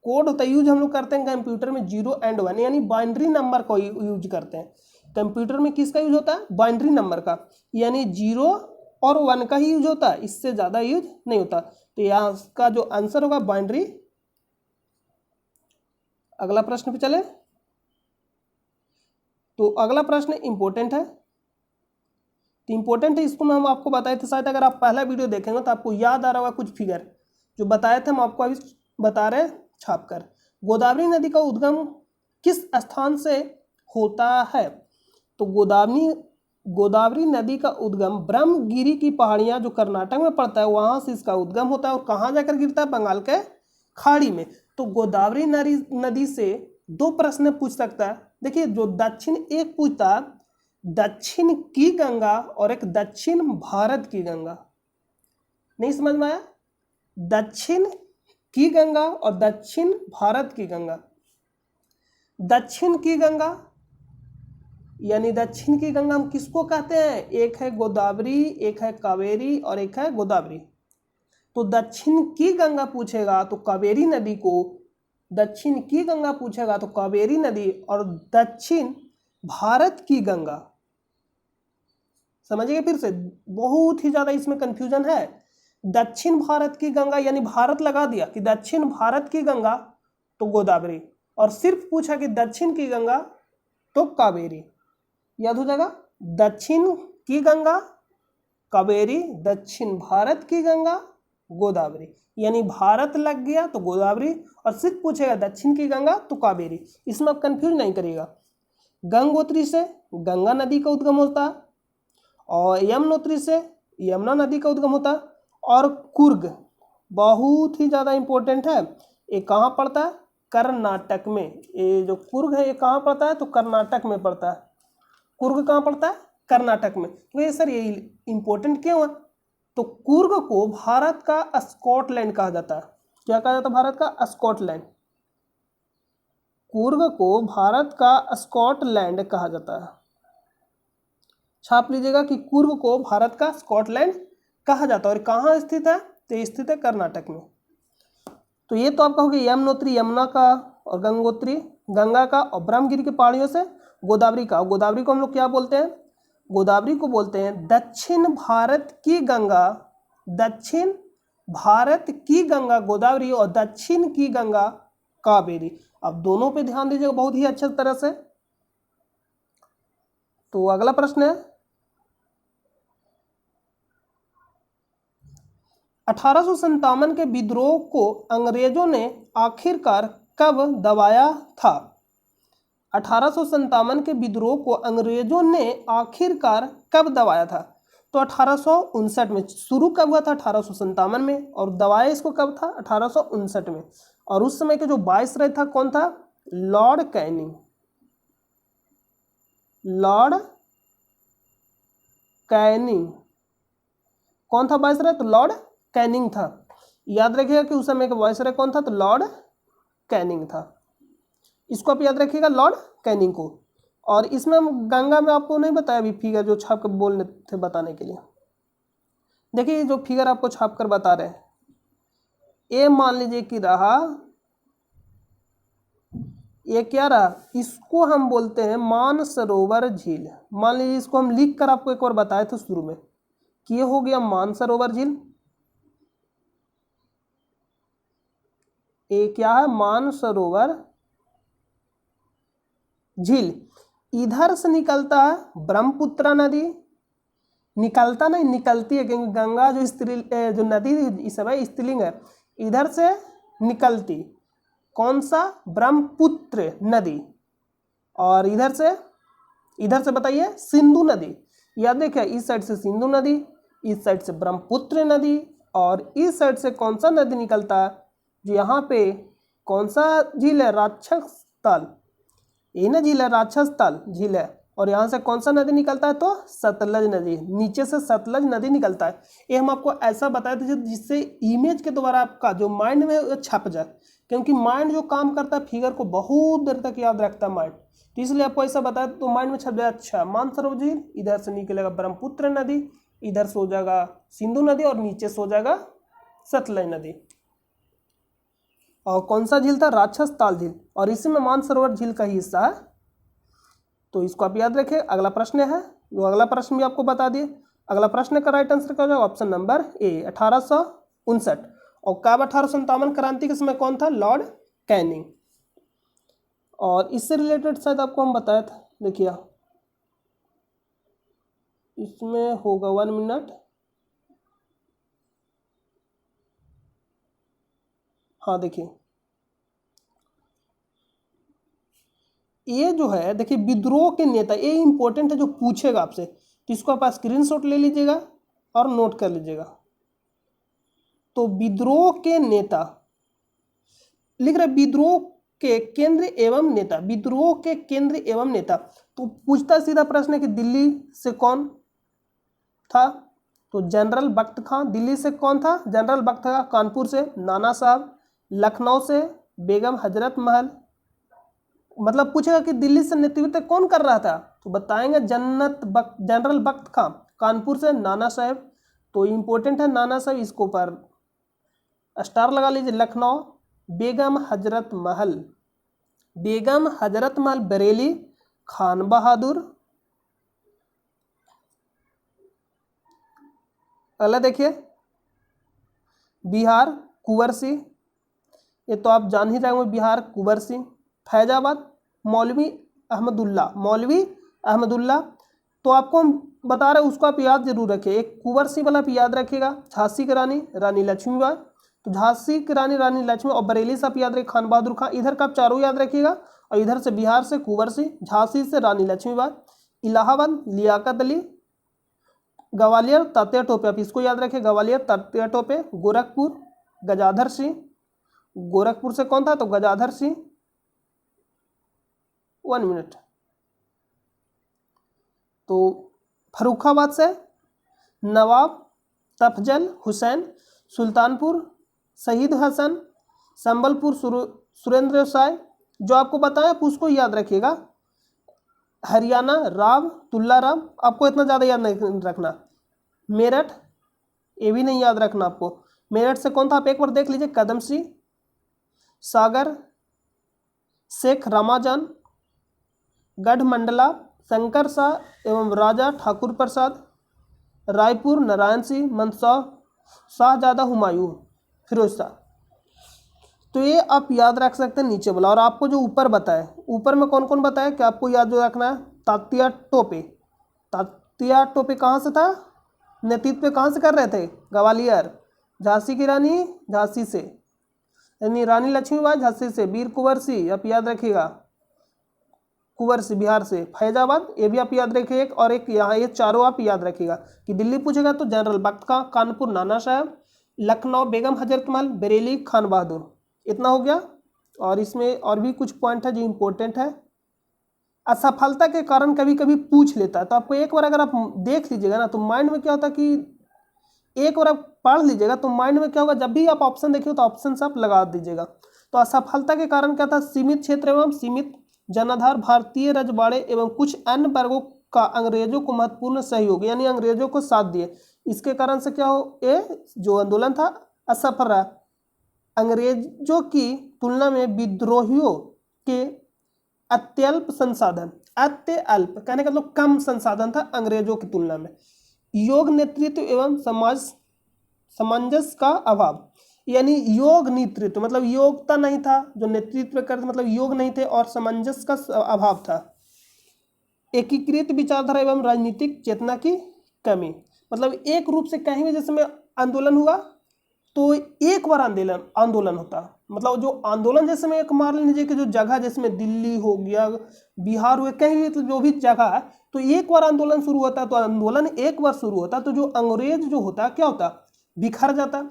कोड होता है यूज हम लोग करते हैं कंप्यूटर में 0 और 1, यानी बाइनरी नंबर को यूज करते हैं। कंप्यूटर में किसका यूज होता है, बाइनरी नंबर का, यानी 0 और 1 का ही यूज होता है, इससे ज्यादा यूज नहीं होता। तो यहाँ का जो आंसर होगा बाइनरी। अगला प्रश्न पे चले। तो अगला प्रश्न इंपॉर्टेंट है, तो इंपॉर्टेंट है, इसको हम आपको बताए थे शायद, अगर आप पहला वीडियो देखेंगे तो आपको याद आ रहा होगा कुछ फिगर जो बताए थे, हम आपको अभी बता रहे छाप कर। गोदावरी नदी का उद्गम किस स्थान से होता है, तो गोदावरी नदी का उद्गम ब्रह्मगिरी की पहाड़ियां जो कर्नाटक में पड़ता है वहां से इसका उद्गम होता है। और कहाँ जाकर गिरता है, बंगाल के खाड़ी में। तो गोदावरी नदी से 2 प्रश्न पूछ सकता है। देखिए जो दक्षिण, एक पूछता दक्षिण की गंगा और एक दक्षिण भारत की गंगा, नहीं समझ में आया, दक्षिण की गंगा और दक्षिण भारत की गंगा। दक्षिण की गंगा यानी दक्षिण की गंगा हम किसको कहते हैं, एक है गोदावरी, एक है कावेरी और एक है गोदावरी। तो दक्षिण की गंगा पूछेगा तो कावेरी नदी को दक्षिण की गंगा पूछेगा तो कावेरी नदी, और दक्षिण भारत की गंगा, समझिए फिर से, बहुत ही ज्यादा इसमें कंफ्यूजन है। दक्षिण भारत की गंगा यानी भारत लगा दिया कि दक्षिण भारत की गंगा तो गोदावरी, और सिर्फ पूछा कि दक्षिण की गंगा तो कावेरी। याद हो जाएगा, दक्षिण की गंगा कावेरी, दक्षिण भारत की गंगा गोदावरी, यानी भारत लग गया तो गोदावरी, और सिर्फ पूछेगा दक्षिण की गंगा तो कावेरी। इसमें आप कंफ्यूज नहीं करिएगा। गंगोत्री से गंगा नदी का उद्गम होता है, और यमुनोत्री से यमुना नदी का उद्गम होता है, और कुर्ग बहुत ही ज़्यादा इंपॉर्टेंट है। ये कहाँ पड़ता है? कर्नाटक में। ये जो कुर्ग है ये कहाँ पड़ता है? तो कर्नाटक में पड़ता है। कुर्ग कहाँ पड़ता है? कर्नाटक में। तो ये सर ये इंपॉर्टेंट क्यों है? तो कुर्ग को भारत का स्कॉटलैंड कहा जाता है। क्या कहा जाता है? भारत का स्कॉटलैंड। कुर्ग को भारत का स्कॉटलैंड कहा जाता है। छाप लीजिएगा कि कुर्ग को भारत का स्कॉटलैंड कहा जाता है। और कहाँ स्थित है? तो स्थित है कर्नाटक में। तो ये तो आप कहोगे यमुनोत्री यमुना का, और गंगोत्री गंगा का, और ब्रह्मगिरी की पहाड़ियों से गोदावरी का। गोदावरी को हम लोग क्या बोलते हैं? गोदावरी को बोलते हैं दक्षिण भारत की गंगा। दक्षिण भारत की गंगा गोदावरी, और दक्षिण की गंगा कावेरी। अब दोनों पे ध्यान दीजिएगा बहुत ही अच्छे तरह से। तो अगला प्रश्न है 1857 के विद्रोह को अंग्रेजों ने आखिरकार कब दबाया था? 1857 के विद्रोह को अंग्रेजों ने आखिरकार कब दबाया था? तो 1859 में। शुरू कब हुआ था? 1857 में। और दबाया इसको कब था? 1859 में। और उस समय के जो वाइसरॉय था कौन था? Lord Canning. लॉर्ड कैनिंग कौन था वाइसरॉय? तो लॉर्ड कैनिंग था। याद रखिएगा कि उस समय का वाइसरॉय कौन था? तो लॉर्ड कैनिंग था। इसको आप याद रखिएगा, लॉर्ड कैनिंग को। और इसमें गंगा में आपको नहीं बताया अभी फिगर जो छाप कर बोल रहे थे बताने के लिए। देखिए जो फिगर आपको छाप कर बता रहे हैं, ये मान लीजिए कि रहा, ये क्या रहा? इसको हम बोलते हैं मानसरोवर झील। मान लीजिए इसको हम लिख कर आपको एक बार बताए थे शुरू में कि ये हो गया मानसरोवर झील। ये क्या है? मानसरोवर झील। इधर से निकलता है ब्रह्मपुत्र नदी। निकलता नहीं, निकलती है, क्योंकि गंगा जो जो नदी इस समय स्त्रीलिंग है। इधर से निकलती कौन सा? ब्रह्मपुत्र नदी। और इधर से बताइए सिंधु नदी। याद देखिए, इस साइड से सिंधु नदी, इस साइड से ब्रह्मपुत्र नदी, और इस साइड से कौन सा नदी निकलता है? जो यहाँ पे कौन सा झील है? राक्षस ताल। ये ना झील है, राक्षस ताल झील है। और यहाँ से कौन सा नदी निकलता है? तो सतलज नदी। नीचे से सतलज नदी निकलता है। ये हम आपको ऐसा बताए थे जिससे इमेज के द्वारा आपका जो माइंड में छप जाए, क्योंकि माइंड जो काम करता है फिगर को बहुत देर तक याद रखता है माइंड। तो इसलिए आपको ऐसा बताया तो माइंड में छप जाए। अच्छा, मानसरोवर झील, इधर से निकलेगा ब्रह्मपुत्र नदी, इधर से हो जाएगा सिंधु नदी, और नीचे से हो जाएगा सतलज नदी। और कौन सा झील था? राक्षस ताल झील। और इसी में मानसरोवर झील का ही हिस्सा है। तो इसको आप याद रखिए। अगला प्रश्न है, जो अगला प्रश्न भी आपको बता दिए। अगला प्रश्न का राइट आंसर क्या होगा? Option number A, 1859। और कब 1857 क्रांति के समय कौन था? Lord Canning. और इससे रिलेटेड शायद आपको हम बताया था। देखिए इसमें होगा 1 मिनट। हाँ देखिए, ये जो है, देखिए विद्रोह के नेता, ये इंपॉर्टेंट है जो पूछेगा आपसे। तो इसको आप स्क्रीनशॉट ले लीजिएगा और नोट कर लीजिएगा। तो विद्रोह के नेता लिख रहे, विद्रोह के केंद्र एवं नेता। विद्रोह के केंद्र एवं नेता। तो पूछता सीधा प्रश्न है कि दिल्ली से कौन था? तो जनरल बख्त खां। दिल्ली से कौन था? जनरल बख्त खां। कानपुर से नाना साहब। लखनऊ से बेगम हजरत महल। मतलब पूछेगा कि दिल्ली से नेतृत्व कौन कर रहा था? तो बताएंगे जनरल बख्त खां। कानपुर से नाना साहब। तो इंपॉर्टेंट है नाना साहब, इसको पर स्टार लगा लीजिए। लखनऊ बेगम हजरत महल, बेगम हजरत महल बरेली, खान बहादुर। अगला देखिए बिहार कुंवर सिंह, ये तो आप जान ही रहे होंगे, बिहार कुंवर सिंह। फैजाबाद मौलवी अहमदुल्ला, मौलवी अहमदुल्ला। तो आपको हम बता रहे हैं उसको आप याद जरूर रखिए, एक कुंवर सिंह वाला आप याद रखिएगा। झांसी की रानी रानी लक्ष्मीबाई, तो झांसी की रानी रानी लक्ष्मी, और बरेली से आप याद रखिए खान बहादुर खां। इधर का आप चारों याद रखिएगा, और इधर से बिहार से कुंवर सिंह, झांसी से रानी लक्ष्मीबाई, इलाहाबाद लियाकत अली, ग्वालियर तात्या टोपे, आप इसको याद रखें, ग्वालियर तात्या टोपे। गोरखपुर गजाधर सिंह, गोरखपुर से कौन था, तो गजाधर सिंह। 1 मिनट। तो फर्रुखाबाद से नवाब तफजल हुसैन, सुल्तानपुर शहीद हसन, संबलपुर सुरेंद्र साय। जो आपको बताया आप उसको याद रखिएगा। हरियाणा राव तुल्ला राम, आपको इतना ज़्यादा याद नहीं रखना। मेरठ, ये भी नहीं याद रखना आपको। मेरठ से कौन था आप एक बार देख लीजिए, कदम सिंह। सागर शेख रामाजान, गढ़मंडला शंकर शाह एवं राजा ठाकुर प्रसाद, रायपुर नारायण सिंह, मंदसौर शाहजादा हुमायूं, फिरोज शाह। तो ये आप याद रख सकते हैं नीचे वाला। और आपको जो ऊपर बताए, ऊपर में कौन कौन बताया कि आपको याद जो रखना है, तात्या टोपे। तात्या टोपे कहाँ से था, नेतृत्व कहाँ से कर रहे थे, ग्वालियर। झांसी की रानी झांसी से, यानी रानी लक्ष्मीबाई झांसी से। वीर कुंवर सिंह आप याद रखिएगा, कुंवर सिंह बिहार से। फैजाबाद ये भी आप याद रखिए एक, और एक यहाँ, ये चारों आप याद रखिएगा। कि दिल्ली पूछेगा तो जनरल बख्त खां, कानपुर नाना साहब, लखनऊ बेगम हजरत महल, बरेली खान बहादुर। इतना हो गया। और इसमें और भी कुछ पॉइंट है जो इम्पोर्टेंट है। असफलता के कारण कभी कभी पूछ लेता है, तो आपको एक बार अगर आप देख लीजिएगा ना, तो माइंड में क्या होता है कि एक बार आप पढ़ लीजिएगा तो माइंड में क्या होगा, जब भी आप ऑप्शन देखिए तो ऑप्शन आप लगा दीजिएगा। तो असफलता के कारण क्या था, सीमित क्षेत्र एवं सीमित जनाधार, भारतीय रजवाड़े एवं कुछ अन्य वर्गों का अंग्रेजों को महत्वपूर्ण सहयोग, यानी अंग्रेजों को साथ दिए। इसके कारण से क्या हो, ये जो आंदोलन था असफल रहा। अंग्रेजों की तुलना में विद्रोहियों के अत्यल्प संसाधन, अत्यल्प कहने का मतलब कम संसाधन था अंग्रेजों की तुलना में। योग नेतृत्व एवं सामंजस्य का अभाव, यानी योग नेतृत्व मतलब योग्यता नहीं था, जो नेतृत्व करते मतलब योग नहीं थे, और सामंजस्य का अभाव था। एकीकृत विचारधारा एवं राजनीतिक चेतना की कमी, मतलब एक रूप से कहीं भी जैसे में आंदोलन हुआ तो एक बार आंदोलन होता, मतलब जो आंदोलन जैसे में एक मान लीजिए कि जो जगह जैसे में दिल्ली हो गया, बिहार हुए, कहीं भी जो भी जगह है, तो एक बार आंदोलन शुरू होता है। तो आंदोलन एक बार शुरू होता तो जो अंग्रेज जो होता क्या होता, बिखर जाता।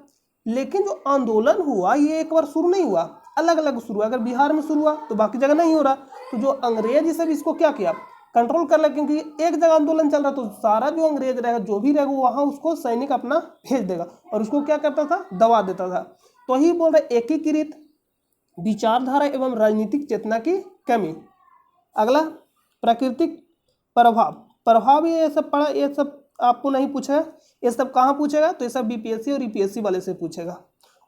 लेकिन जो आंदोलन हुआ ये एक बार शुरू नहीं हुआ, अलग अलग शुरू हुआ। अगर बिहार में शुरू हुआ तो बाकी जगह नहीं हो रहा, तो जो अंग्रेज सब इसको क्या किया, कंट्रोल कर लिया। क्योंकि एक जगह आंदोलन चल रहा तो सारा जो अंग्रेज रहेगा जो भी रहेगा वहां उसको सैनिक अपना भेज देगा और उसको क्या करता था, दबा देता था। तो ही बोल रहे एकीकृत विचारधारा एवं राजनीतिक चेतना की कमी। अगला प्राकृतिक प्रभाव ये सब पढ़ा, ये सब आपको नहीं पूछा है, ये सब कहाँ पूछेगा, तो ये सब बीपीएससी और यूपीएससी वाले से पूछेगा।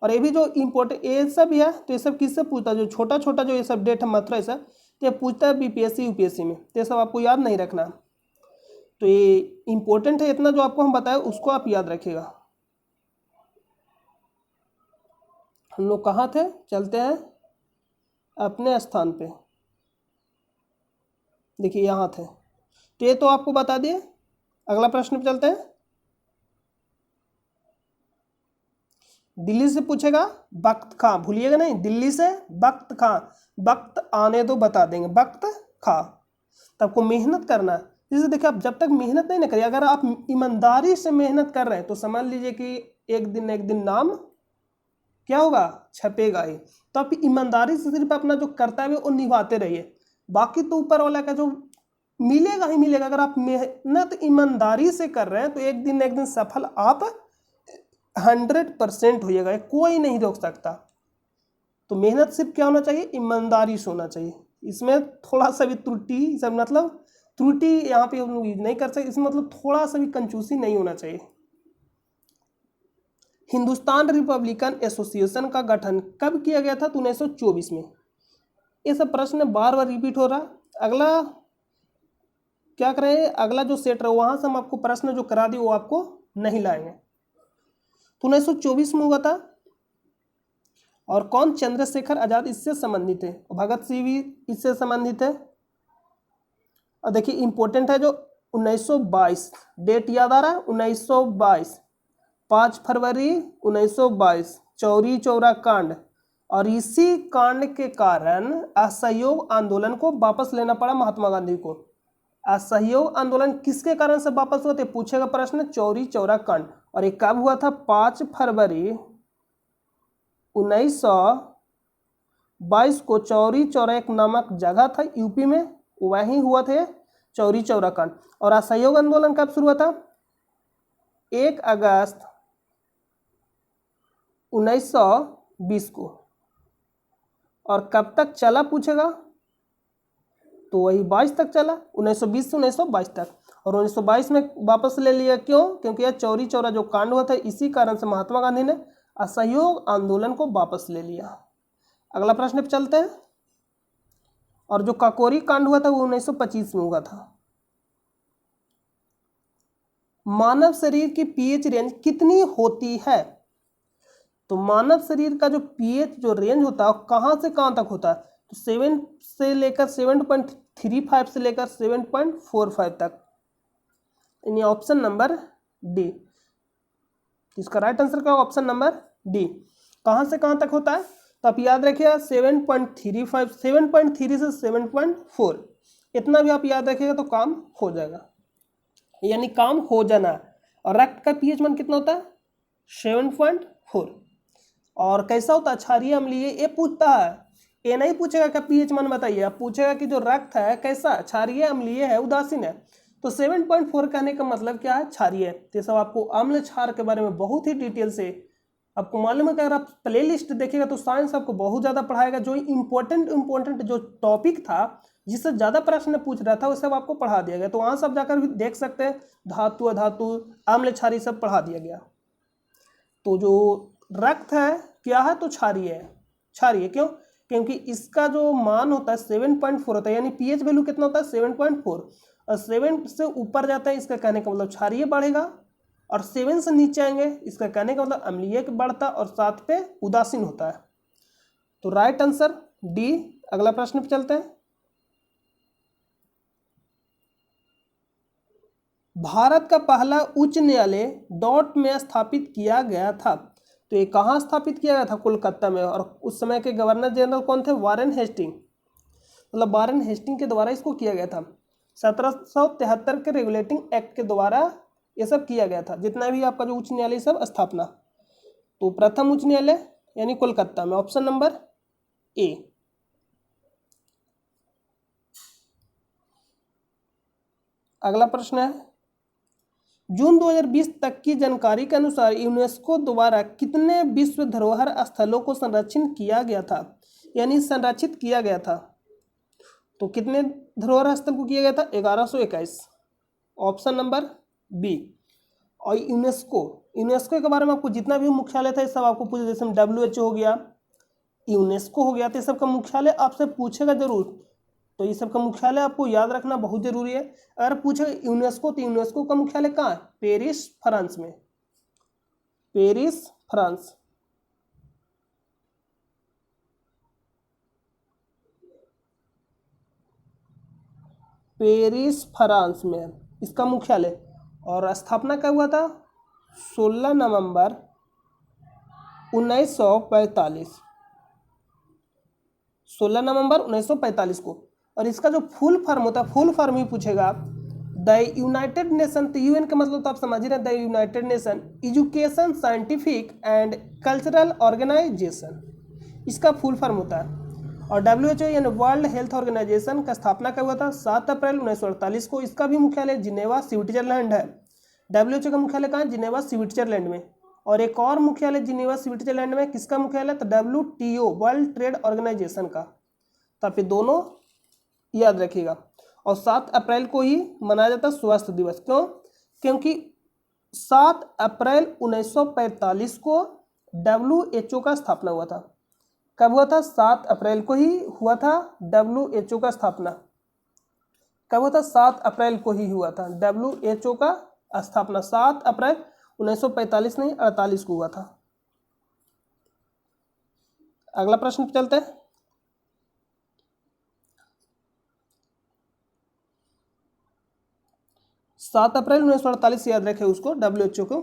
और ये भी जो इम्पोर्टेंट ये सब है, तो ये सब किससे पूछता है, जो छोटा छोटा जो ये सब डेट है मात्रा ऐसा, तो ये पूछता है बीपीएससी यूपीएससी में। तो ये सब आपको याद नहीं रखना, तो ये इम्पोर्टेंट है। इतना जो आपको हम बताए उसको आप याद रखिएगा। हम लोग कहाँ थे, चलते हैं अपने स्थान पे। देखिए यहाँ थे, तो ये तो आपको बता दिए। अगला प्रश्न पे चलते हैं। दिल्ली से पूछेगा बख्त खां, भूलिएगा नहीं, दिल्ली से बख्त खां, वक्त आने दो बता देंगे, बख्त खां। तो आपको मेहनत करना है। जैसे देखिए आप जब तक मेहनत नहीं ना करिए, अगर आप ईमानदारी से मेहनत कर रहे हैं तो समझ लीजिए कि एक दिन एक दिन नाम क्या होगा, छपेगा ही। तो आप ईमानदारी से सिर्फ अपना जो कर्तव्य है वो निभाते रहिए, बाकी तो ऊपर वाला का जो मिलेगा ही मिलेगा। अगर आप मेहनत ईमानदारी से कर रहे हैं तो एक दिन सफल आप 100% होइएगा, कोई नहीं रोक सकता। तो मेहनत सिर्फ क्या होना चाहिए, ईमानदारी से होना चाहिए। इसमें थोड़ा सा भी त्रुटि, सब मतलब त्रुटि यहाँ पे हम लोग यूज नहीं कर सकते, इसमें मतलब थोड़ा सा भी कंजूसी नहीं होना चाहिए। हिंदुस्तान रिपब्लिकन एसोसिएशन का गठन कब किया गया था? तो 1924 में। ये सब प्रश्न बार बार रिपीट हो रहा। अगला क्या करें, अगला जो सेट रहा वहां से हम आपको प्रश्न जो करा दी वो आपको नहीं लाएंगे। तो 1924 में हुआ था। और कौन? चंद्रशेखर आजाद इससे संबंधित है, भगत सिंह भी इससे संबंधित है। और देखिए इंपॉर्टेंट है जो 1922 डेट याद आ रहा है, 1922 5 फरवरी 1922 चौरी चौरा कांड। और इसी कांड के कारण असहयोग आंदोलन को वापस लेना पड़ा महात्मा गांधी को। असहयोग आंदोलन किसके कारण से वापस हुआ थे पूछेगा प्रश्न, चौरी चौरा कांड। और ये कब हुआ था? 5 फरवरी 1922 को चौरी चौरा एक नामक जगह था यूपी में, वहीं हुआ थे चौरी चौरा कांड। और असहयोग आंदोलन कब शुरू हुआ था? 1 अगस्त 1920 को। और कब तक चला पूछेगा? तो वही 22 तक चला, 1920 से 1922 तक। और 1922 में वापस ले लिया, क्यों? क्योंकि यह चौरी चौरा जो कांड हुआ था इसी कारण से महात्मा गांधी ने असहयोग आंदोलन को वापस ले लिया। अगला प्रश्न पे चलते हैं। और जो काकोरी कांड हुआ था वो 1925 में हुआ था। मानव शरीर की पीएच रेंज कितनी होती है? तो मानव शरीर का जो पीएच जो रेंज होता है कहां से कहां तक होता है? तो 7 से लेकर 7.35 से लेकर 7.45 तक, यानी ऑप्शन नंबर डी। इसका राइट आंसर क्या? Option number D. कहां से कहां तक होता है? तो आप याद रखिएगा 7.35, 7.3 से 7.4, इतना भी आप याद रखिएगा तो काम हो जाएगा, यानी काम हो जाना। और रक्त का पीएच मान कितना होता है? 7.4। और कैसा होता है? क्षारीय अम्लीय, ये पूछता है। ये नहीं पूछेगा क्या पीएच मान बताइए, आप पूछेगा कि जो रक्त है कैसा, क्षारीय अम्लीय है उदासीन है। तो 7.4 कहने का मतलब क्या है? क्षारीय। तो सब आपको अम्ल क्षार के बारे में बहुत ही डिटेल से आपको मालूम है कि अगर आप प्ले लिस्ट देखिएगा तो साइंस आपको बहुत ज़्यादा पढ़ाएगा। जो इम्पोर्टेंट जो टॉपिक था जिससे ज़्यादा प्रश्न पूछ रहा था वो सब आपको पढ़ा दिया गया। तो वहाँ सब जाकर भी देख सकते हैं, धातु अधातु अम्ल क्षारीय सब पढ़ा दिया गया। तो जो रक्त है क्या है? तो क्षारीय है। क्षारीय क्यों? क्योंकि इसका जो मान होता है 7.4 होता है, यानी पीएच वैल्यू कितना होता है? 7.4। और 7 से ऊपर जाता है इसका कहने का मतलब क्षारीय बढ़ेगा, और 7 से नीचे आएंगे इसका कहने का मतलब अम्लीय बढ़ता और साथ पे उदासीन होता है। तो राइट आंसर डी। अगला प्रश्न पे चलते हैं। भारत का पहला उच्च न्यायालय डॉट में स्थापित किया गया था। तो ये कहाँ स्थापित किया गया था? कोलकाता में। और उस समय के गवर्नर जनरल कौन थे? Warren Hasting. मतलब वारेन हेस्टिंग के द्वारा इसको किया गया था। 1773 के रेगुलेटिंग एक्ट के द्वारा ये सब किया गया था, जितना भी आपका जो उच्च न्यायालय सब स्थापना। तो प्रथम उच्च न्यायालय यानी कोलकाता में, ऑप्शन नंबर ए। अगला प्रश्न है, जून 2020 तक की जानकारी के अनुसार यूनेस्को द्वारा कितने विश्व धरोहर स्थलों को संरक्षित किया गया था, यानी संरक्षित किया गया था? तो कितने धरोहर स्थल को किया गया था? 1121, ऑप्शन नंबर बी। और यूनेस्को के बारे में आपको जितना भी मुख्यालय था ये सब आपको पूछे, जैसे WHO हो गया, यूनेस्को हो गया, तो ये सब का मुख्यालय आपसे पूछेगा जरूर। तो ये सब का मुख्यालय आपको याद रखना बहुत जरूरी है। अगर पूछेगा यूनेस्को तो यूनेस्को का मुख्यालय कहाँ है? पेरिस, फ्रांस में। Paris, France. पेरिस, फ्रांस में इसका मुख्यालय। और स्थापना कब हुआ था? 16 नवंबर 1945, 16 नवंबर 1945 को। और इसका जो फुल फॉर्म होता है, फुल फॉर्म ही पूछेगा, द यूनाइटेड नेशन। तो यूएन का मतलब तो आप समझ ही रहे, the United Nation education, scientific and cultural organisation, इसका फुल फॉर्म होता है। और WHO यानी वर्ल्ड हेल्थ ऑर्गेनाइजेशन का स्थापना कब हुआ था? 7 अप्रैल 1948 को। इसका भी मुख्यालय जिनेवा, स्विट्जरलैंड है। WHO का मुख्यालय कहाँ है? जिनेवा, स्विट्जरलैंड में। और एक और मुख्यालय जिनेवा, स्विट्जरलैंड में, किसका मुख्यालय? तो WTO वर्ल्ड ट्रेड ऑर्गेनाइजेशन का। तो आप ये दोनों याद रखिएगा। और 7 अप्रैल को ही मनाया जाता है स्वास्थ्य दिवस। क्यों? क्योंकि 7 अप्रैल 1945 को WHO का स्थापना हुआ था। कब हुआ था? 7 अप्रैल को ही हुआ था WHO का स्थापना। कब हुआ था? 7 अप्रैल को ही हुआ था WHO का स्थापना। 7 अप्रैल 1945 नहीं 48 को हुआ था। अगला प्रश्न पे चलते हैं। सात अप्रैल 1948 याद रखें उसको, WHO को।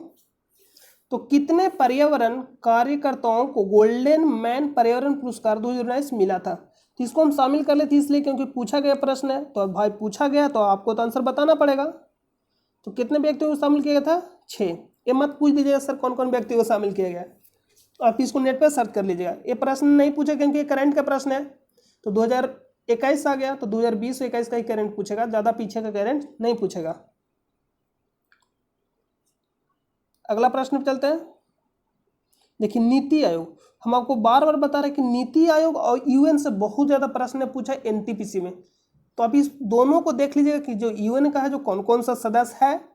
तो कितने पर्यावरण कार्यकर्ताओं को गोल्डन मैन पर्यावरण पुरस्कार 2019 मिला था? तो इसको हम शामिल कर लेते इसलिए क्योंकि पूछा गया प्रश्न है, तो अब भाई पूछा गया तो आपको तो आंसर बताना पड़ेगा। तो कितने व्यक्तियों को शामिल किया गया था? 6। ये मत पूछ दीजिएगा सर कौन कौन व्यक्ति को शामिल किया गया, आप इसको नेट पर सर्च कर लीजिएगा। ये प्रश्न नहीं पूछा क्योंकि ये करंट का प्रश्न है। तो 2021 आ गया तो 2020-21 का ही करंट पूछेगा, ज़्यादा पीछे का करंट नहीं पूछेगा। अगला प्रश्न पे चलते हैं। देखिए नीति आयोग, हम आपको बार बार बता रहे हैं कि नीति आयोग और यूएन से बहुत ज़्यादा प्रश्न पूछा है एनटीपीसी में। तो आप इस दोनों को देख लीजिएगा कि जो यूएन का है जो कौन कौन सा सदस्य है,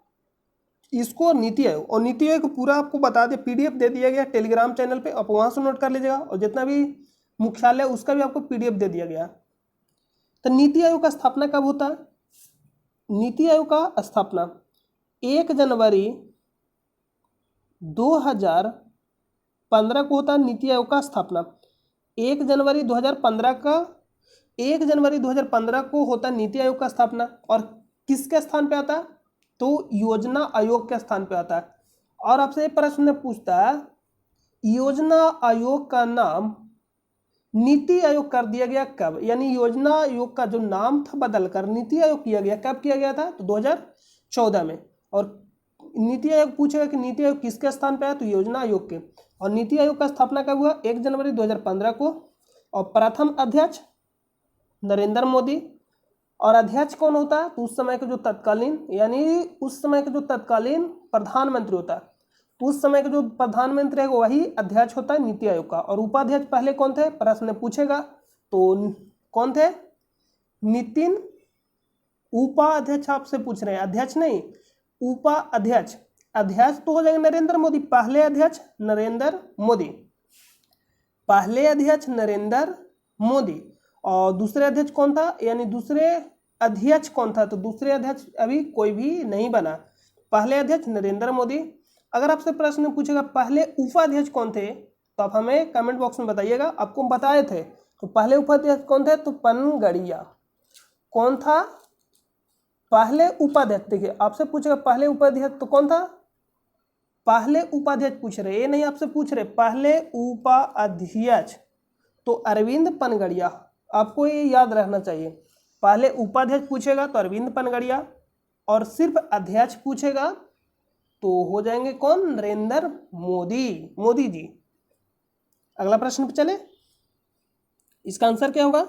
इसको नीति आयोग, और नीति आयोग पूरा आपको बता दे, पीडीएफ दे दिया गया टेलीग्राम चैनल पे, आप वहाँ से नोट कर लीजिएगा। और जितना भी मुख्यालय उसका भी आपको पीडीएफ दे दिया गया। तो नीति आयोग का स्थापना कब होता है? नीति आयोग का स्थापना 1 जनवरी 2015 को होता है। नीति आयोग का स्थापना 1 जनवरी 2015 को होता है नीति आयोग का स्थापना। और किसके स्थान पे आता है? तो योजना आयोग के स्थान पे आता है। और आपसे एक प्रश्न पूछता है, योजना आयोग का नाम नीति आयोग कर दिया गया कब? यानी योजना आयोग का जो नाम था बदलकर नीति आयोग किया गया, कब किया गया था? तो 2014 में। और नीति आयोग पूछेगा कि नीति आयोग किसके स्थान पे है? तो योजना आयोग के। और नीति आयोग का स्थापना कब हुआ? 1 जनवरी 2015 को। और प्रथम अध्यक्ष नरेंद्र मोदी। और अध्यक्ष कौन होता है? तो उस समय के जो तत्कालीन, यानी उस समय के जो तत्कालीन प्रधानमंत्री होता है, तो उस समय के जो प्रधानमंत्री है वही अध्यक्ष होता है नीति आयोग का। और उपाध्यक्ष पहले कौन थे? प्रश्न पूछेगा तो कौन थे? नितिन। उपाध्यक्ष आपसे पूछ रहे हैं, अध्यक्ष नहीं, उपाध्यक्ष। अध्यक्ष तो हो जाएंगे नरेंद्र मोदी। पहले अध्यक्ष नरेंद्र मोदी, पहले अध्यक्ष नरेंद्र मोदी। और दूसरे अध्यक्ष कौन था? यानी दूसरे अध्यक्ष कौन था? तो दूसरे अध्यक्ष अभी कोई भी नहीं बना। पहले अध्यक्ष नरेंद्र मोदी। अगर आपसे प्रश्न पूछेगा पहले उपाध्यक्ष कौन थे, तो आप हमें कमेंट बॉक्स में बताइएगा। आपको बताए थे तो पहले उपाध्यक्ष कौन थे? तो पनगड़िया। कौन था पहले उपाध्यक्ष? देखिए आपसे पूछेगा पहले उपाध्यक्ष तो कौन था? पहले उपाध्यक्ष पूछ रहे, ये नहीं आपसे पूछ रहे पहले उपाध्यक्ष तो अरविंद पनगड़िया। आपको ये याद रहना चाहिए, पहले उपाध्यक्ष पूछेगा तो अरविंद पनगड़िया, और सिर्फ अध्यक्ष पूछेगा तो हो जाएंगे कौन? नरेंद्र मोदी, मोदी जी। अगला प्रश्न पे चले, इसका आंसर क्या होगा?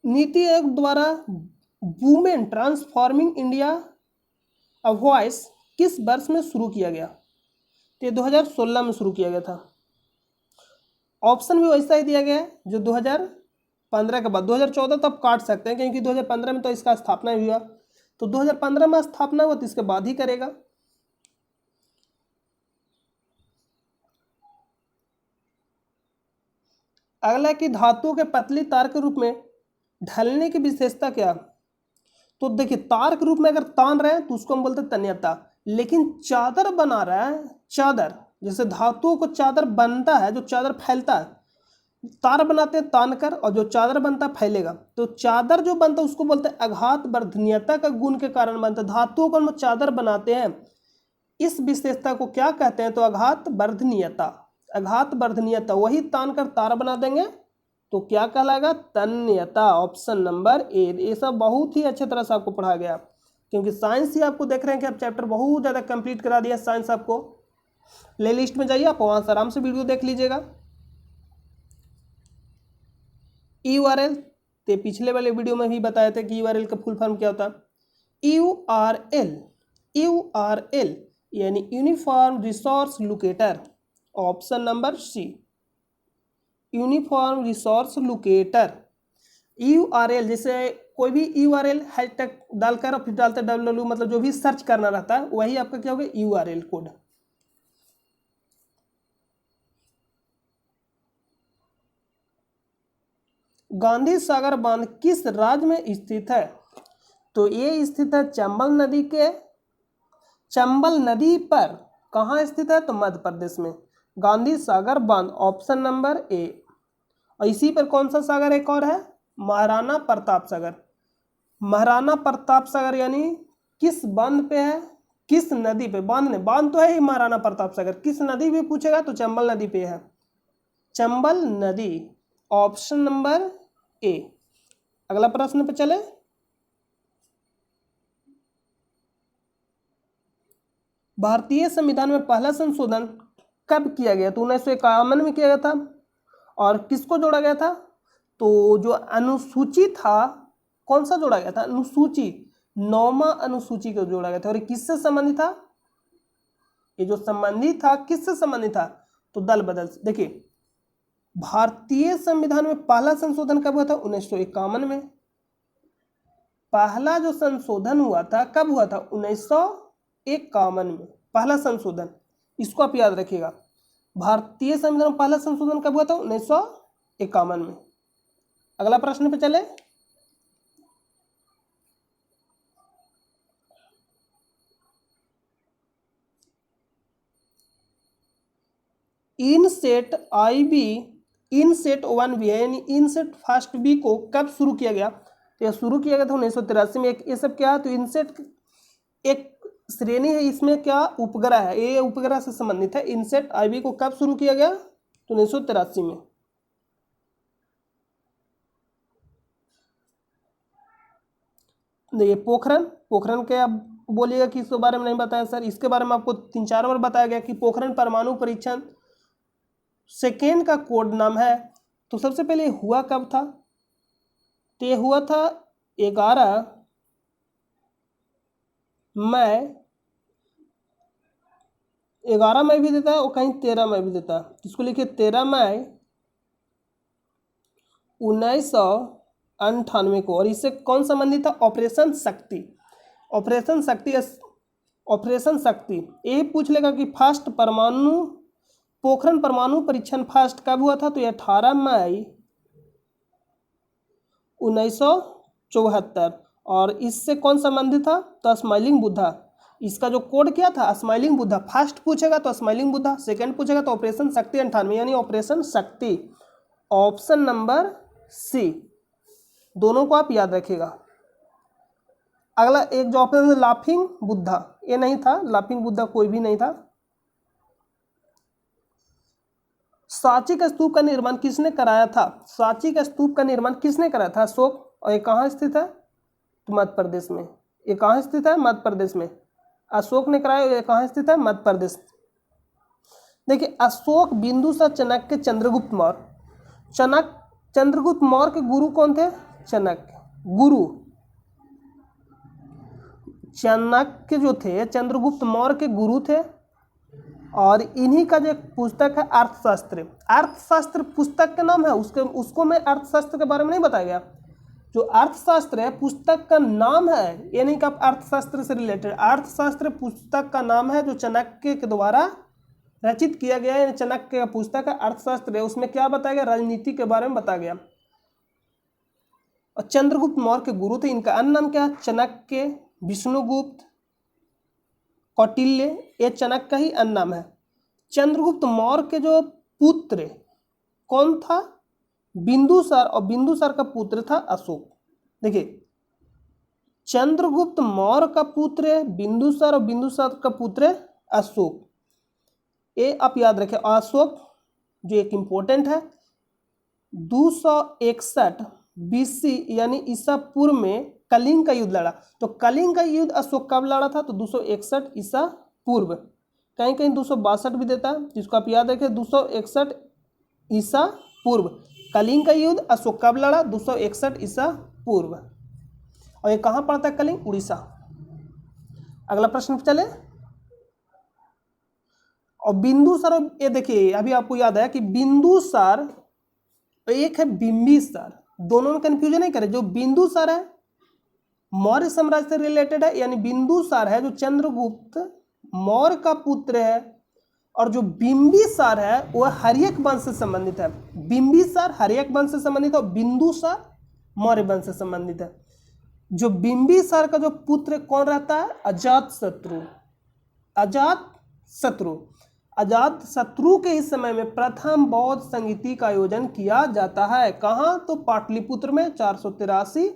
नीति आयोग द्वारा women transforming India a voice किस वर्ष में शुरू किया गया? तो 2016 में शुरू किया गया था। ऑप्शन भी वैसा ही दिया गया है जो 2015 के बाद। 2014 तो आप काट सकते हैं क्योंकि 2015 में तो इसका स्थापना भी हुआ, तो 2015 में स्थापना हुआ तो इसके बाद ही करेगा। अगला कि धातुओं के पतली तार के रूप में ढलने की विशेषता क्या? तो देखिए तार के रूप में अगर तान रहे हैं तो उसको हम बोलते हैं तन्यता। लेकिन चादर बना रहा है, चादर जैसे धातुओं को चादर बनता है, जो चादर फैलता है, तार बनाते हैं तान कर, और जो चादर बनता है फैलेगा। तो चादर जो बनता है उसको बोलते हैं आघात वर्धनीयता का गुण के कारण बनता है। धातुओं को हम चादर बनाते हैं, इस विशेषता को क्या कहते हैं? तो आघात वर्धनीयता। आघात वर्धनीयता, वही तान कर तार बना देंगे तो क्या कहलाएगा? तन्यता। Option number A. ये सब बहुत ही अच्छे तरह से आपको पढ़ा गया, क्योंकि साइंस ही आपको देख रहे हैं कि आप चैप्टर बहुत ज़्यादा कंप्लीट करा दिया साइंस। आपको प्ले लिस्ट में जाइए, आप वहाँ से आराम से वीडियो देख लीजिएगा। URL ते पिछले वाले वीडियो में भी बताए थे कि URL का फुल फॉर्म क्या होता है। URL यानी uniform resource locator. Option number C, uniform resource locator. URL, जैसे कोई भी URL हैशटैग डालकर और फिर डालते www, मतलब जो भी सर्च करना रहता है वही आपका क्या होगा, URL कोड। गांधी सागर बांध किस राज्य में स्थित है? तो ये स्थित है चंबल नदी पर। कहाँ स्थित है? तो मध्य प्रदेश में। गांधी सागर बांध ऑप्शन नंबर ए। और इसी पर कौन सा सागर एक और है? महाराणा प्रताप सागर। महाराणा प्रताप सागर यानी किस बांध पे है, किस नदी पे? बांध तो है ही महाराणा प्रताप सागर, किस नदी पे पूछेगा तो चंबल नदी पे है, चंबल नदी, ऑप्शन नंबर ए। अगला प्रश्न पे चले। भारतीय संविधान में पहला संशोधन कब किया गया? तो 1951 में किया गया था। और किसको जोड़ा गया था? तो जो अनुसूची था, कौन सा जोड़ा गया था? अनुसूची, 9वां अनुसूची को जोड़ा गया था। और ये किससे संबंधित था? ये जो संबंधित था किससे संबंधित था? तो दल बदल। देखिए, भारतीय संविधान में पहला संशोधन कब हुआ था? 1951 में। पहला जो संशोधन हुआ था कब हुआ था? 1951 में पहला संशोधन। इसको आप याद रखिएगा, भारतीय संविधान में पहला संशोधन कब हुआ था? 1951 में। अगला प्रश्न पे चले। इनसेट IB, इनसेट 1B है, यानी इनसेट फर्स्ट बी को कब शुरू किया गया? तो यह शुरू किया गया था 1983 में। ये सब क्या? तो इनसेट एक श्रेणी है, इसमें क्या उपग्रह है, ये उपग्रह से संबंधित है। इनसेट IB को कब शुरू किया गया? तो 1983 में। देखिए, पोखरण के आप बोलिएगा कि इसके बारे में नहीं बताया सर, इसके बारे में आपको 3-4 बार बताया गया कि पोखरण परमाणु परीक्षण सेकेंड का कोड नाम है। तो सबसे पहले हुआ कब था? तो ये हुआ था 11 मई भी देता है और कहीं 13 मई भी देता है। इसको लिखिए 13 मई 1998 को। और इससे कौन संबंधित था? ऑपरेशन शक्ति। ऑपरेशन शक्ति ये पूछ लेगा कि फर्स्ट पोखरण परमाणु परीक्षण फर्स्ट कब हुआ था? तो ये 18 मई 1974। और इससे कौन संबंधित था? तो स्माइलिंग बुद्धा। इसका जो कोड क्या था? स्माइलिंग बुद्धा। फर्स्ट पूछेगा तो स्माइलिंग बुद्धा, सेकंड पूछेगा तो ऑपरेशन शक्ति 98, यानी ऑपरेशन शक्ति, ऑप्शन नंबर सी। दोनों को आप याद रखिएगा। अगला एक जो ऑप्शन है लाफिंग बुद्धा, ये नहीं था, लाफिंग बुद्धा कोई भी नहीं था। सांची का स्तूप का निर्माण किसने कराया था? सांची का स्तूप का निर्माण किसने कराया था? अशोक। और ये कहाँ स्थित है? तो मध्य प्रदेश में। ये कहाँ स्थित है? मध्य प्रदेश में। अशोक ने कराया। ये कहाँ स्थित है? मध्य प्रदेश। देखिए, अशोक, बिंदुसार, चाणक्य, चंद्रगुप्त मौर्य। चंद्रगुप्त मौर्य के गुरु कौन थे? चाणक्य। गुरु चाणक्य जो थे चंद्रगुप्त मौर्य के गुरु थे। और इन्हीं का जो एक पुस्तक है अर्थशास्त्र पुस्तक का नाम है, उसको मैं अर्थशास्त्र के बारे में नहीं बताया गया। जो अर्थशास्त्र है पुस्तक का नाम है, ये नहीं कि आप अर्थशास्त्र से रिलेटेड, अर्थशास्त्र पुस्तक का नाम है जो चाणक्य के द्वारा रचित किया गया है। चाणक्य का पुस्तक है अर्थशास्त्र है। उसमें क्या बताया गया? राजनीति के बारे में बताया गया। और चंद्रगुप्त मौर्य के गुरु थे। इनका अन्य नाम क्या? चाणक्य, विष्णुगुप्त, कौटिल्य, ये चाणक्य का ही अन्य नाम है। चंद्रगुप्त मौर्य के जो पुत्र कौन था? बिंदुसार। और बिंदुसार का पुत्र था अशोक। देखिए, चंद्रगुप्त मौर्य का पुत्र है बिंदुसार और बिंदुसार का पुत्र है अशोक। ये आप याद रखें। अशोक जो एक इंपॉर्टेंट है, 261 BC यानी ईसा पूर्व में कलिंग का युद्ध लड़ा। तो कलिंग का युद्ध अशोक कब लड़ा था? तो 261 ईसा पूर्व। कहीं कहीं 262 भी देता है, जिसको आप याद रखें 261 ईसा पूर्व। कलिंग का युद्ध अशोक कब लड़ा? 261 ईसा पूर्व। और ये कहाँ पड़ता है कलिंग? उड़ीसा। अगला प्रश्न पे चले। और बिंदुसार, ये देखिए अभी आपको याद है कि बिंदुसार एक है बिंबिसार। दोनों में कंफ्यूजन नहीं करें। जो बिंदुसार है मौर्य साम्राज्य से रिलेटेड है, यानी बिंदुसार है जो चंद्रगुप्त मौर्य का पुत्र है, और जो बिंबिसार है वह हर्यक वंश से संबंधित है। बिंबिसार हर्यक वंश से संबंधित है और बिंदुसार मौर्य वंश से संबंधित है। जो बिंबिसार का जो पुत्र कौन रहता है? अजातशत्रु। अजातशत्रु अजातशत्रु के इस समय में प्रथम बौद्ध संगीति का आयोजन किया जाता है। कहाँ? तो पाटलिपुत्र में 483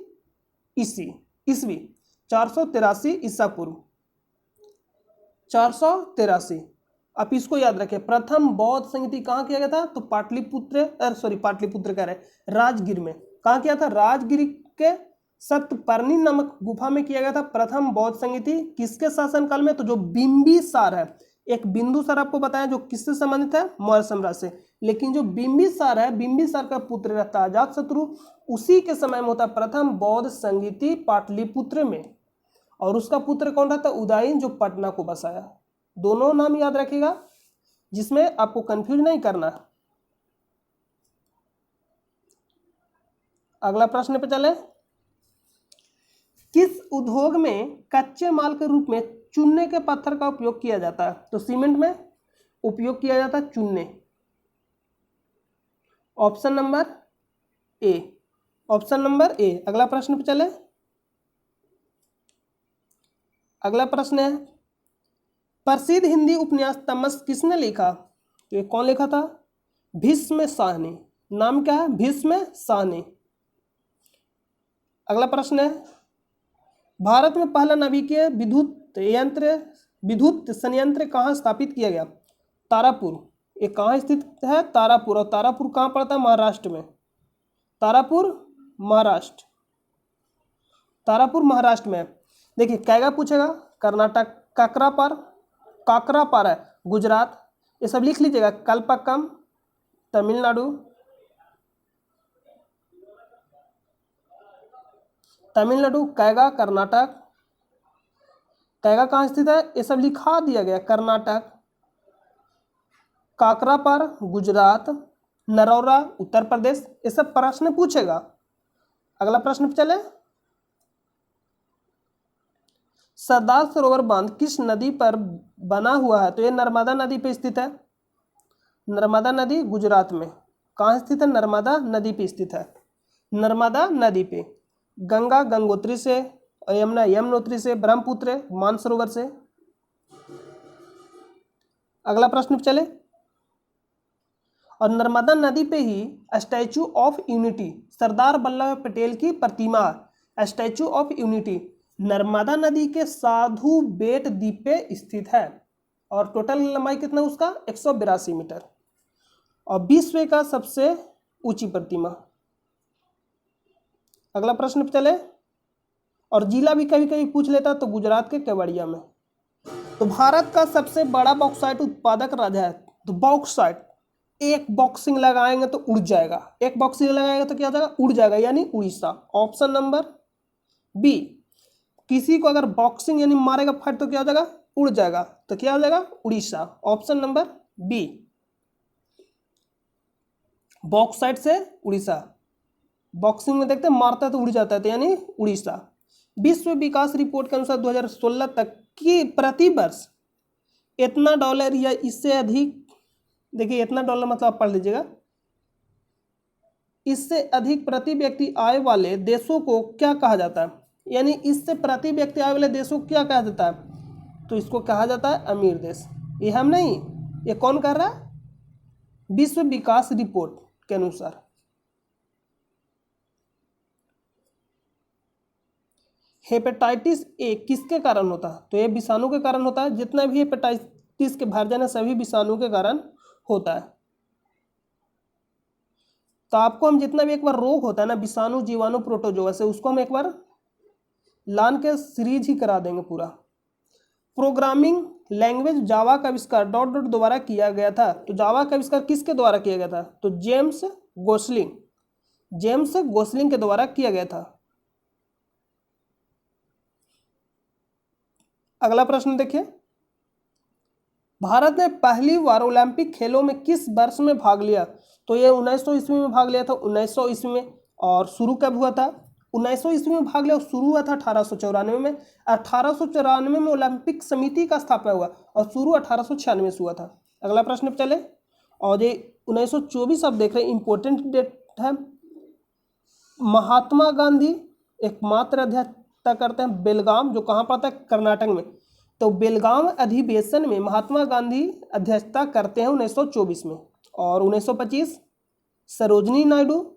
ईस्वी 483 ईसा पूर्व 483। आप इसको याद रखें, प्रथम बौद्ध संगीति कहाँ किया गया था? तो पाटलिपुत्र कह रहे, राजगीर में। कहाँ किया था? राजगीर के सतपर्णी नामक गुफा में किया गया था प्रथम बौद्ध संगीति। किसके शासनकाल में? तो जो बिंबिसार है, एक बिंदुसार आपको बताया जो किससे संबंधित है? मौर्य साम्राज्य से। लेकिन जो बिंबिसार है, बिंबिसार का पुत्र रहता है अजातशत्रु, उसी के समय में होता है प्रथम बौद्ध संगीति पाटलिपुत्र में। और उसका पुत्र कौन रहता है? उदयन, जो पटना को बसाया। दोनों नाम याद रखिएगा, जिसमें आपको कंफ्यूज नहीं करना। अगला प्रश्न पे चले। किस उद्योग में कच्चे माल के रूप में चूने के पत्थर का उपयोग किया जाता है? तो सीमेंट में उपयोग किया जाता है चूने। Option number A. अगला प्रश्न पे चले। अगला प्रश्न है, प्रसिद्ध हिंदी उपन्यास तमस किसने लिखा? तो ये कौन लिखा था? भीष्म साहनी। नाम क्या है? भीष्म साहनी। अगला प्रश्न है, भारत में पहला नाभिकीय विद्युत संयंत्र कहाँ स्थापित किया गया? तारापुर। ये कहाँ स्थित है? तारापुर। और तारापुर कहाँ पड़ता है? महाराष्ट्र में। तारापुर महाराष्ट्र में। देखिए कैगा पूछेगा, कर्नाटक। काकरापार है गुजरात। ये सब लिख लीजिएगा। कल्पक्कम तमिलनाडु। कैगा कर्नाटक। कैगा कहाँ स्थित है? ये सब लिखा दिया गया। कर्नाटक। काकरापार गुजरात। नरौरा उत्तर प्रदेश। ये सब प्रश्न पूछेगा। अगला प्रश्न पे चले। सरदार सरोवर बांध किस नदी पर बना हुआ है? तो ये नर्मदा नदी पे स्थित है। नर्मदा नदी गुजरात में। कहाँ स्थित है? नर्मदा नदी पे स्थित है। नर्मदा नदी पे। गंगा गंगोत्री से, और यमुना यमुनोत्री से, ब्रह्मपुत्र मानसरोवर से। अगला प्रश्न पे चले। और नर्मदा नदी पे ही statue of unity, Sardar Vallabh Patel की प्रतिमा, स्टैचू ऑफ यूनिटी नर्मदा नदी के साधु बेट द्वीप पे स्थित है। और टोटल लंबाई कितना उसका? 182 मीटर। और विश्व का सबसे ऊंची प्रतिमा। अगला प्रश्न पे चले। और जिला भी कभी कभी पूछ लेता, तो गुजरात के केवड़िया में। तो भारत का सबसे बड़ा बॉक्साइट उत्पादक राज्य है। तो बॉक्साइट, एक बॉक्सिंग लगाएंगे तो उड़ जाएगा। एक बॉक्सिंग लगाएंगे तो क्या हो जाएगा? उड़ जाएगा, यानी उड़ीसा। Option number B. किसी को अगर बॉक्सिंग यानी मारेगा फाइट तो क्या हो जाएगा? उड़ जाएगा। तो क्या हो जाएगा? Orissa. Option number B, bauxite से उड़ीसा। बॉक्सिंग में देखते हैं मारता है तो उड़ जाता है, तो यानी उड़ीसा। विश्व विकास रिपोर्ट के अनुसार 2016 तक की प्रति वर्ष इतना डॉलर या इससे अधिक, देखिए इतना डॉलर मतलब आप पढ़ लीजिएगा, इससे अधिक प्रति व्यक्ति आय वाले देशों को क्या कहा जाता है? यानी इससे प्रति व्यक्ति आय वाले देशों को क्या कहा जाता है? तो इसको कहा जाता है अमीर देश। ये हम नहीं, ये कौन कर रहा है? विश्व विकास रिपोर्ट के अनुसार। हेपेटाइटिस ए किसके कारण होता है? तो ये विषाणु के कारण होता है। जितना भी हेपेटाइटिस के वर्जन है सभी विषाणु के कारण होता है। तो आपको हम जितना भी एक बार रोग होता है ना, विषाणु जीवाणु प्रोटोजोआ से, उसको हम एक बार लान के सीरीज ही करा देंगे पूरा। प्रोग्रामिंग लैंग्वेज जावा का आविष्कार ... द्वारा किया गया था। तो जावा का आविष्कार किसके द्वारा किया गया था? तो जेम्स गोसलिंग के द्वारा किया गया था। अगला प्रश्न देखिए। भारत ने पहली बार ओलंपिक खेलों में किस वर्ष में भाग लिया? तो ये 1900 ईस्वी में भाग लिया था। 1900 ईस्वी में। और शुरू कब हुआ था? 1900 ईस्वी में भाग लिया और शुरू हुआ था 1894 में। 1894 में ओलंपिक समिति का स्थापना हुआ और शुरू 1896 से हुआ था। अगला प्रश्न पे चले। और ये 1924 आप देख रहे हैं, इंपॉर्टेंट डेट है। महात्मा गांधी एकमात्र अध्यक्षता करते हैं बेलगाम, जो कहाँ पड़ता है? कर्नाटक में। तो बेलगाम अधिवेशन में महात्मा गांधी अध्यक्षता करते हैं 1924 में। और 1925 सरोजनी नायडू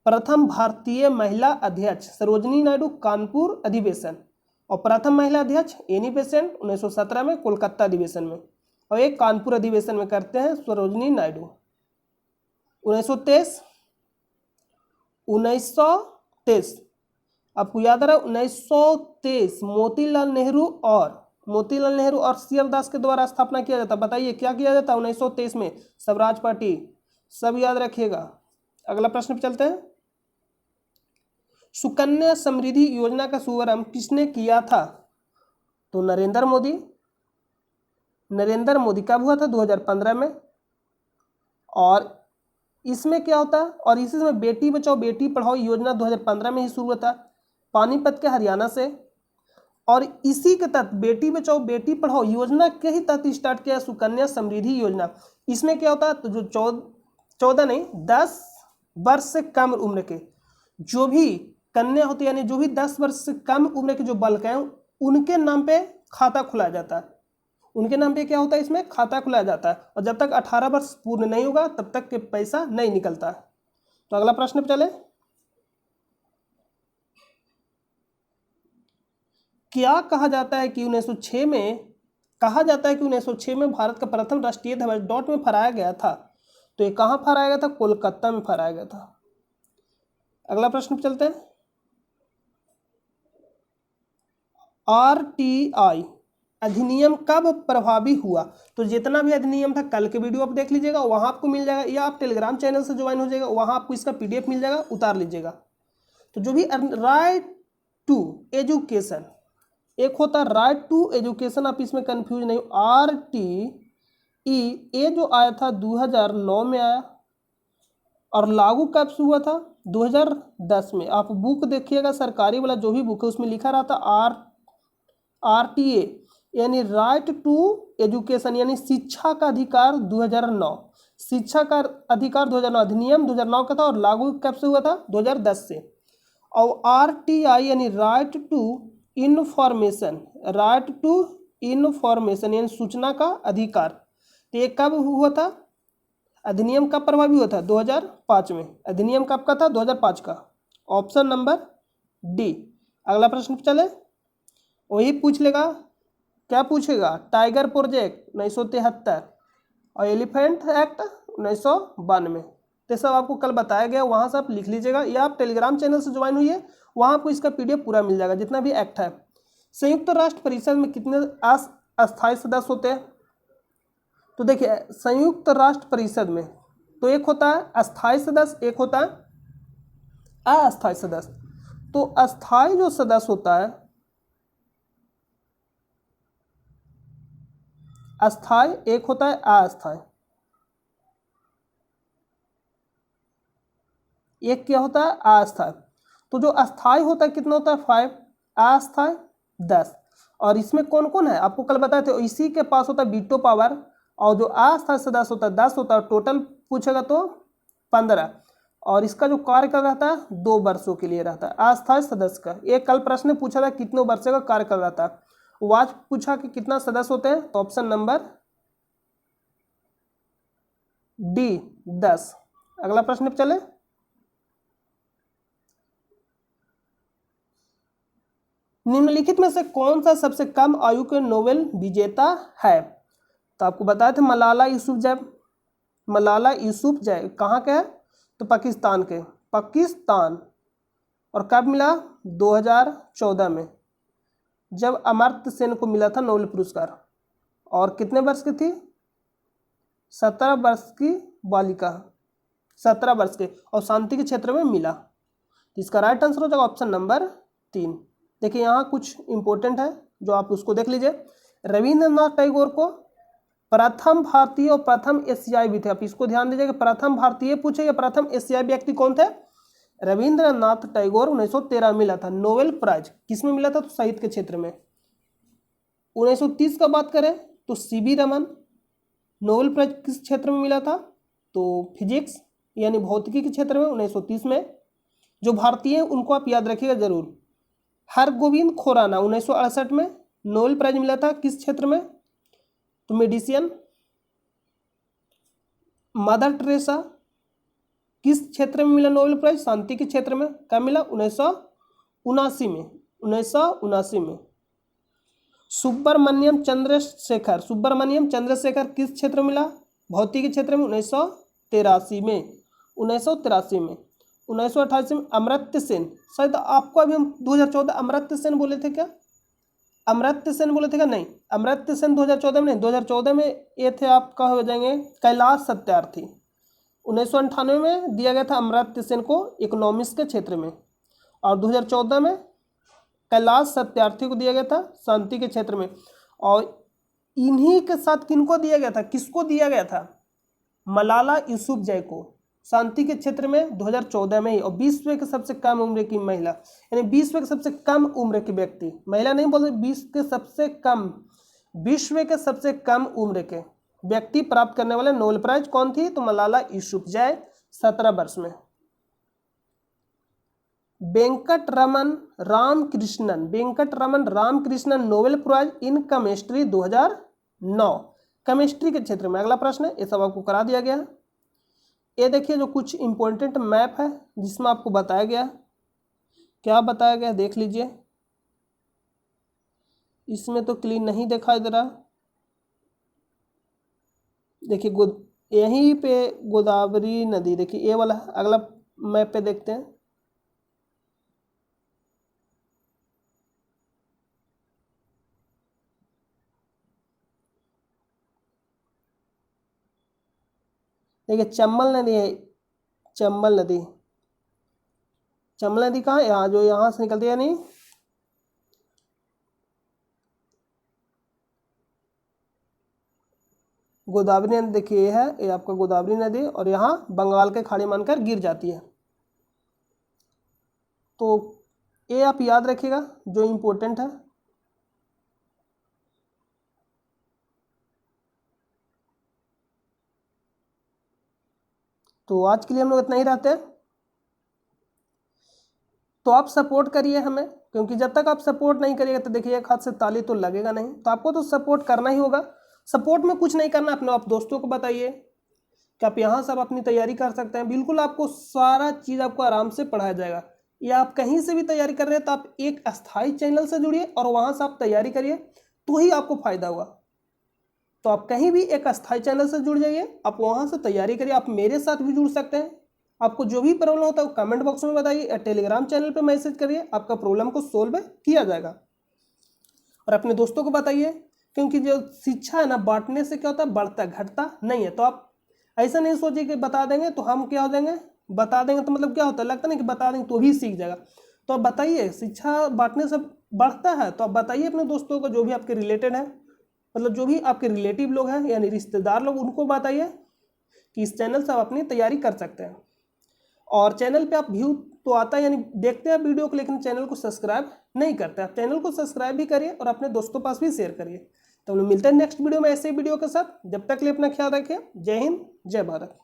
प्रथम भारतीय महिला अध्यक्ष, सरोजनी नायडू कानपुर अधिवेशन। और प्रथम महिला अध्यक्ष एनी बेसेंट 1917 में कोलकाता अधिवेशन में, और एक कानपुर अधिवेशन में करते हैं सरोजनी नायडू। 1923 आपको याद आ रहा है, 1923 मोतीलाल नेहरू और सी एल दास के द्वारा स्थापना किया जाता। बताइए क्या किया जाता 1923 में? स्वराज पार्टी, सब याद रखिएगा। अगला प्रश्न पे चलते हैं। सुकन्या समृद्धि योजना का शुभारंभ किसने किया था? तो नरेंद्र मोदी। कब हुआ था? 2015 में। और इसमें क्या होता है? और इसी में बेटी बचाओ बेटी पढ़ाओ योजना 2015 में ही शुरू हुआ था पानीपत के हरियाणा से। और इसी के तहत बेटी बचाओ बेटी पढ़ाओ योजना के ही तहत स्टार्ट किया सुकन्या समृद्धि योजना। इसमें क्या होता है? तो जो 10 वर्ष से कम उम्र के जो भी कन्या होती है, यानी जो भी 10 वर्ष से कम उम्र के जो बालक हैं, उनके नाम पे खाता खुलाया जाता है। उनके नाम पे क्या होता है? इसमें खाता खुलाया जाता है। और जब तक 18 वर्ष पूर्ण नहीं होगा तब तक के पैसा नहीं निकलता है। तो अगला प्रश्न पे चले। क्या कहा जाता है कि 1906 में भारत का प्रथम राष्ट्रीय ध्वज डॉट में फहराया गया था? तो ये कहाँ फहराया गया था? कोलकाता में फहराया गया था। अगला प्रश्न पे चलते हैं। RTI अधिनियम कब प्रभावी हुआ? तो जितना भी अधिनियम था कल के वीडियो आप देख लीजिएगा, वहां आपको मिल जाएगा, या आप टेलीग्राम चैनल से ज्वाइन हो जाएगा, वहां आपको इसका PDF मिल जाएगा, उतार लीजिएगा। तो जो भी राइट टू एजुकेशन, एक होता है राइट टू एजुकेशन, आप इसमें कंफ्यूज नहीं हो। RTE ये जो आया था 2009 में आया और लागू कब से हुआ था? 2010 में। आप बुक देखिएगा, सरकारी वाला जो भी बुक है उसमें लिखा रहता RTA यानी राइट टू एजुकेशन, यानी शिक्षा का अधिकार 2009, शिक्षा का अधिकार 2009 अधिनियम 2009 का था और लागू कब से हुआ था? 2010 से। और RTI यानी राइट टू इन्फॉर्मेशन यानी सूचना का अधिकार, तो ये कब हुआ था? अधिनियम कब प्रभावी हुआ था? 2005 में। अधिनियम कब का था? 2005 का। Option number D. अगला प्रश्न पे चले। वही पूछ लेगा, क्या पूछेगा? टाइगर प्रोजेक्ट 1973 और एलिफेंट एक्ट 1992। तो सब आपको कल बताया गया, वहाँ से आप लिख लीजिएगा, या आप टेलीग्राम चैनल से ज्वाइन हुई है, वहाँ आपको इसका PDF पूरा मिल जाएगा, जितना भी एक्ट है। संयुक्त राष्ट्र परिषद में कितने अस्थायी सदस्य होते हैं? तो देखिए संयुक्त राष्ट्र परिषद में तो एक होता है अस्थायी सदस्य, एक होता है अस्थायी सदस्य। तो अस्थायी जो सदस्य होता है, अस्थायी एक होता है अस्थायी, एक क्या होता है? अस्थायी। तो जो अस्थायी होता है कितना होता है? 5, अस्थायी 10। और इसमें कौन कौन है आपको कल बताए थे, इसी के पास होता है वीटो पावर। और जो अस्थायी सदस्य होता है 10 होता है, टोटल पूछेगा तो 15। और इसका जो कार्यकाल रहता है 2 वर्षों के लिए रहता है अस्थायी सदस्य का। एक कल प्रश्न पूछा था कितने वर्षों का कार्यकाल रहता है, वो आज पूछा कि कितना सदस्य होते हैं, तो ऑप्शन नंबर डी 10। अगला प्रश्न पे चले। निम्नलिखित में से कौन सा सबसे कम आयु के नोबेल विजेता है? तो आपको बताया था मलाला यूसुफजई कहाँ के है? तो पाकिस्तान के, पाकिस्तान। और कब मिला? 2014 में, जब अमर्त्य सेन को मिला था नोबेल पुरस्कार। और कितने वर्ष की थी? 17 वर्ष की बालिका, 17 वर्ष के, और शांति के क्षेत्र में मिला। तो इसका राइट आंसर हो जाएगा ऑप्शन नंबर 3। देखिए यहाँ कुछ इंपॉर्टेंट है जो आप उसको देख लीजिए। रविंद्रनाथ टैगोर को प्रथम भारतीय और प्रथम एशियाई भी थे, आप इसको ध्यान दीजिएगा। प्रथम भारतीय पूछे या प्रथम एशियाई व्यक्ति कौन थे? रविंद्रनाथ टैगोर 1913 मिला था नोबेल प्राइज, किस में मिला था? तो साहित्य के क्षेत्र में। 1930 का बात करें तो सीवी रमन नोबेल प्राइज किस क्षेत्र में मिला था? तो फिजिक्स यानी भौतिकी के क्षेत्र में 1930 में। जो भारतीय हैं उनको आप याद रखिएगा जरूर। हरगोविंद खुराना 1968 में नोबेल प्राइज मिला था किस क्षेत्र में? तो मेडिसिन। मदर टेरेसा किस क्षेत्र में मिला नोबेल प्राइज? शांति के क्षेत्र में। कब मिला? 1979 में। 1979 में। सुब्रमण्यम चंद्रशेखर किस क्षेत्र में मिला? भौतिकी के क्षेत्र में। 1983 में। 1983 में। 1988 में अमर्त्य सेन, शायद आपको अभी हम 2014 अमर्त्य सेन बोले थे क्या? अमर्त्य सेन बोले थे क्या? नहीं, अमर्त्य सेन 2014 में नहीं, 2014 में ये थे आपका हो जाएंगे कैलाश सत्यार्थी। 1998 में दिया गया था अमर्त्य सेन को इकोनॉमिक्स के क्षेत्र में, और 2014 में कैलाश सत्यार्थी को दिया गया था शांति के क्षेत्र में। और इन्हीं के साथ किनको दिया गया था? किसको दिया गया था? मलाला यूसुफजई को शांति के क्षेत्र में 2014 में ही। और विश्व के सबसे कम उम्र की महिला, यानी विश्व के सबसे कम उम्र के व्यक्ति, महिला नहीं बोलते, विश्व के सबसे कम उम्र के व्यक्ति प्राप्त करने वाले नोबेल प्राइज कौन थी? तो मलाला यूसुफजई 17 वर्ष में। Venkataraman Ramakrishnan Nobel prize in chemistry 2009, chemistry के क्षेत्र में। अगला प्रश्न है, ये सब आपको करा दिया गया है। ये देखिए जो कुछ इंपॉर्टेंट मैप है जिसमें आपको बताया गया, क्या बताया गया देख लीजिए। इसमें तो क्लीन नहीं दिखाई दे रहा। देखिए यहीं पे गोदावरी नदी, देखिए ये वाला। अगला मैप पे देखते हैं। देखिए चंबल नदी है, चंबल नदी कहाँ है? यहाँ जो यहाँ से निकलती है, नहीं गोदावरी नदी। देखिए ये है, ये आपका गोदावरी नदी, और यहाँ बंगाल के खाड़ी मानकर गिर जाती है। तो ये आप याद रखिएगा जो इम्पोर्टेंट है। तो आज के लिए हम लोग इतना ही रहते हैं। तो आप सपोर्ट करिए हमें, क्योंकि जब तक आप सपोर्ट नहीं करिएगा तो देखिए एक हाथ से ताली तो लगेगा नहीं। तो आपको तो सपोर्ट करना ही होगा। सपोर्ट में कुछ नहीं करना, अपने आप दोस्तों को बताइए कि आप यहाँ से आप अपनी तैयारी कर सकते हैं। बिल्कुल आपको सारा चीज़ आपको आराम से पढ़ाया जाएगा। या आप कहीं से भी तैयारी कर रहे हैं तो आप एक अस्थायी चैनल से जुड़िए और वहाँ से आप तैयारी करिए, तो ही आपको फायदा होगा। तो आप कहीं भी एक अस्थायी चैनल से जुड़ जाइए, आप वहाँ से तैयारी करिए। आप मेरे साथ भी जुड़ सकते हैं। आपको जो भी प्रॉब्लम होता है वो कमेंट बॉक्स में बताइए या टेलीग्राम चैनल पे मैसेज करिए, आपका प्रॉब्लम को सोल्व किया जाएगा। और अपने दोस्तों को बताइए, क्योंकि जो शिक्षा है ना, बांटने से क्या होता है, बढ़ता घटता नहीं है। तो आप ऐसा नहीं सोचिए कि बता देंगे तो हम क्या हो जाएंगे, बता देंगे तो मतलब क्या होता है, लगता नहीं कि बता देंगे तो भी सीख जाएगा। तो आप बताइए, शिक्षा बांटने से बढ़ता है। तो आप बताइए अपने दोस्तों को, जो भी आपके रिलेटेड है, मतलब जो भी आपके रिलेटिव लोग हैं यानी रिश्तेदार लोग, उनको बताइए कि इस चैनल से आप अपनी तैयारी कर सकते हैं। और चैनल पे आप व्यू तो आता है, यानी देखते हैं वीडियो को, लेकिन चैनल को सब्सक्राइब नहीं करते। आप चैनल को सब्सक्राइब भी करिए और अपने दोस्तों पास भी शेयर करिए। तो हम लोग मिलते हैं नेक्स्ट वीडियो में ऐसे वीडियो के साथ। जब तक के लिए अपना ख्याल रखिए। जय हिंद, जय भारत।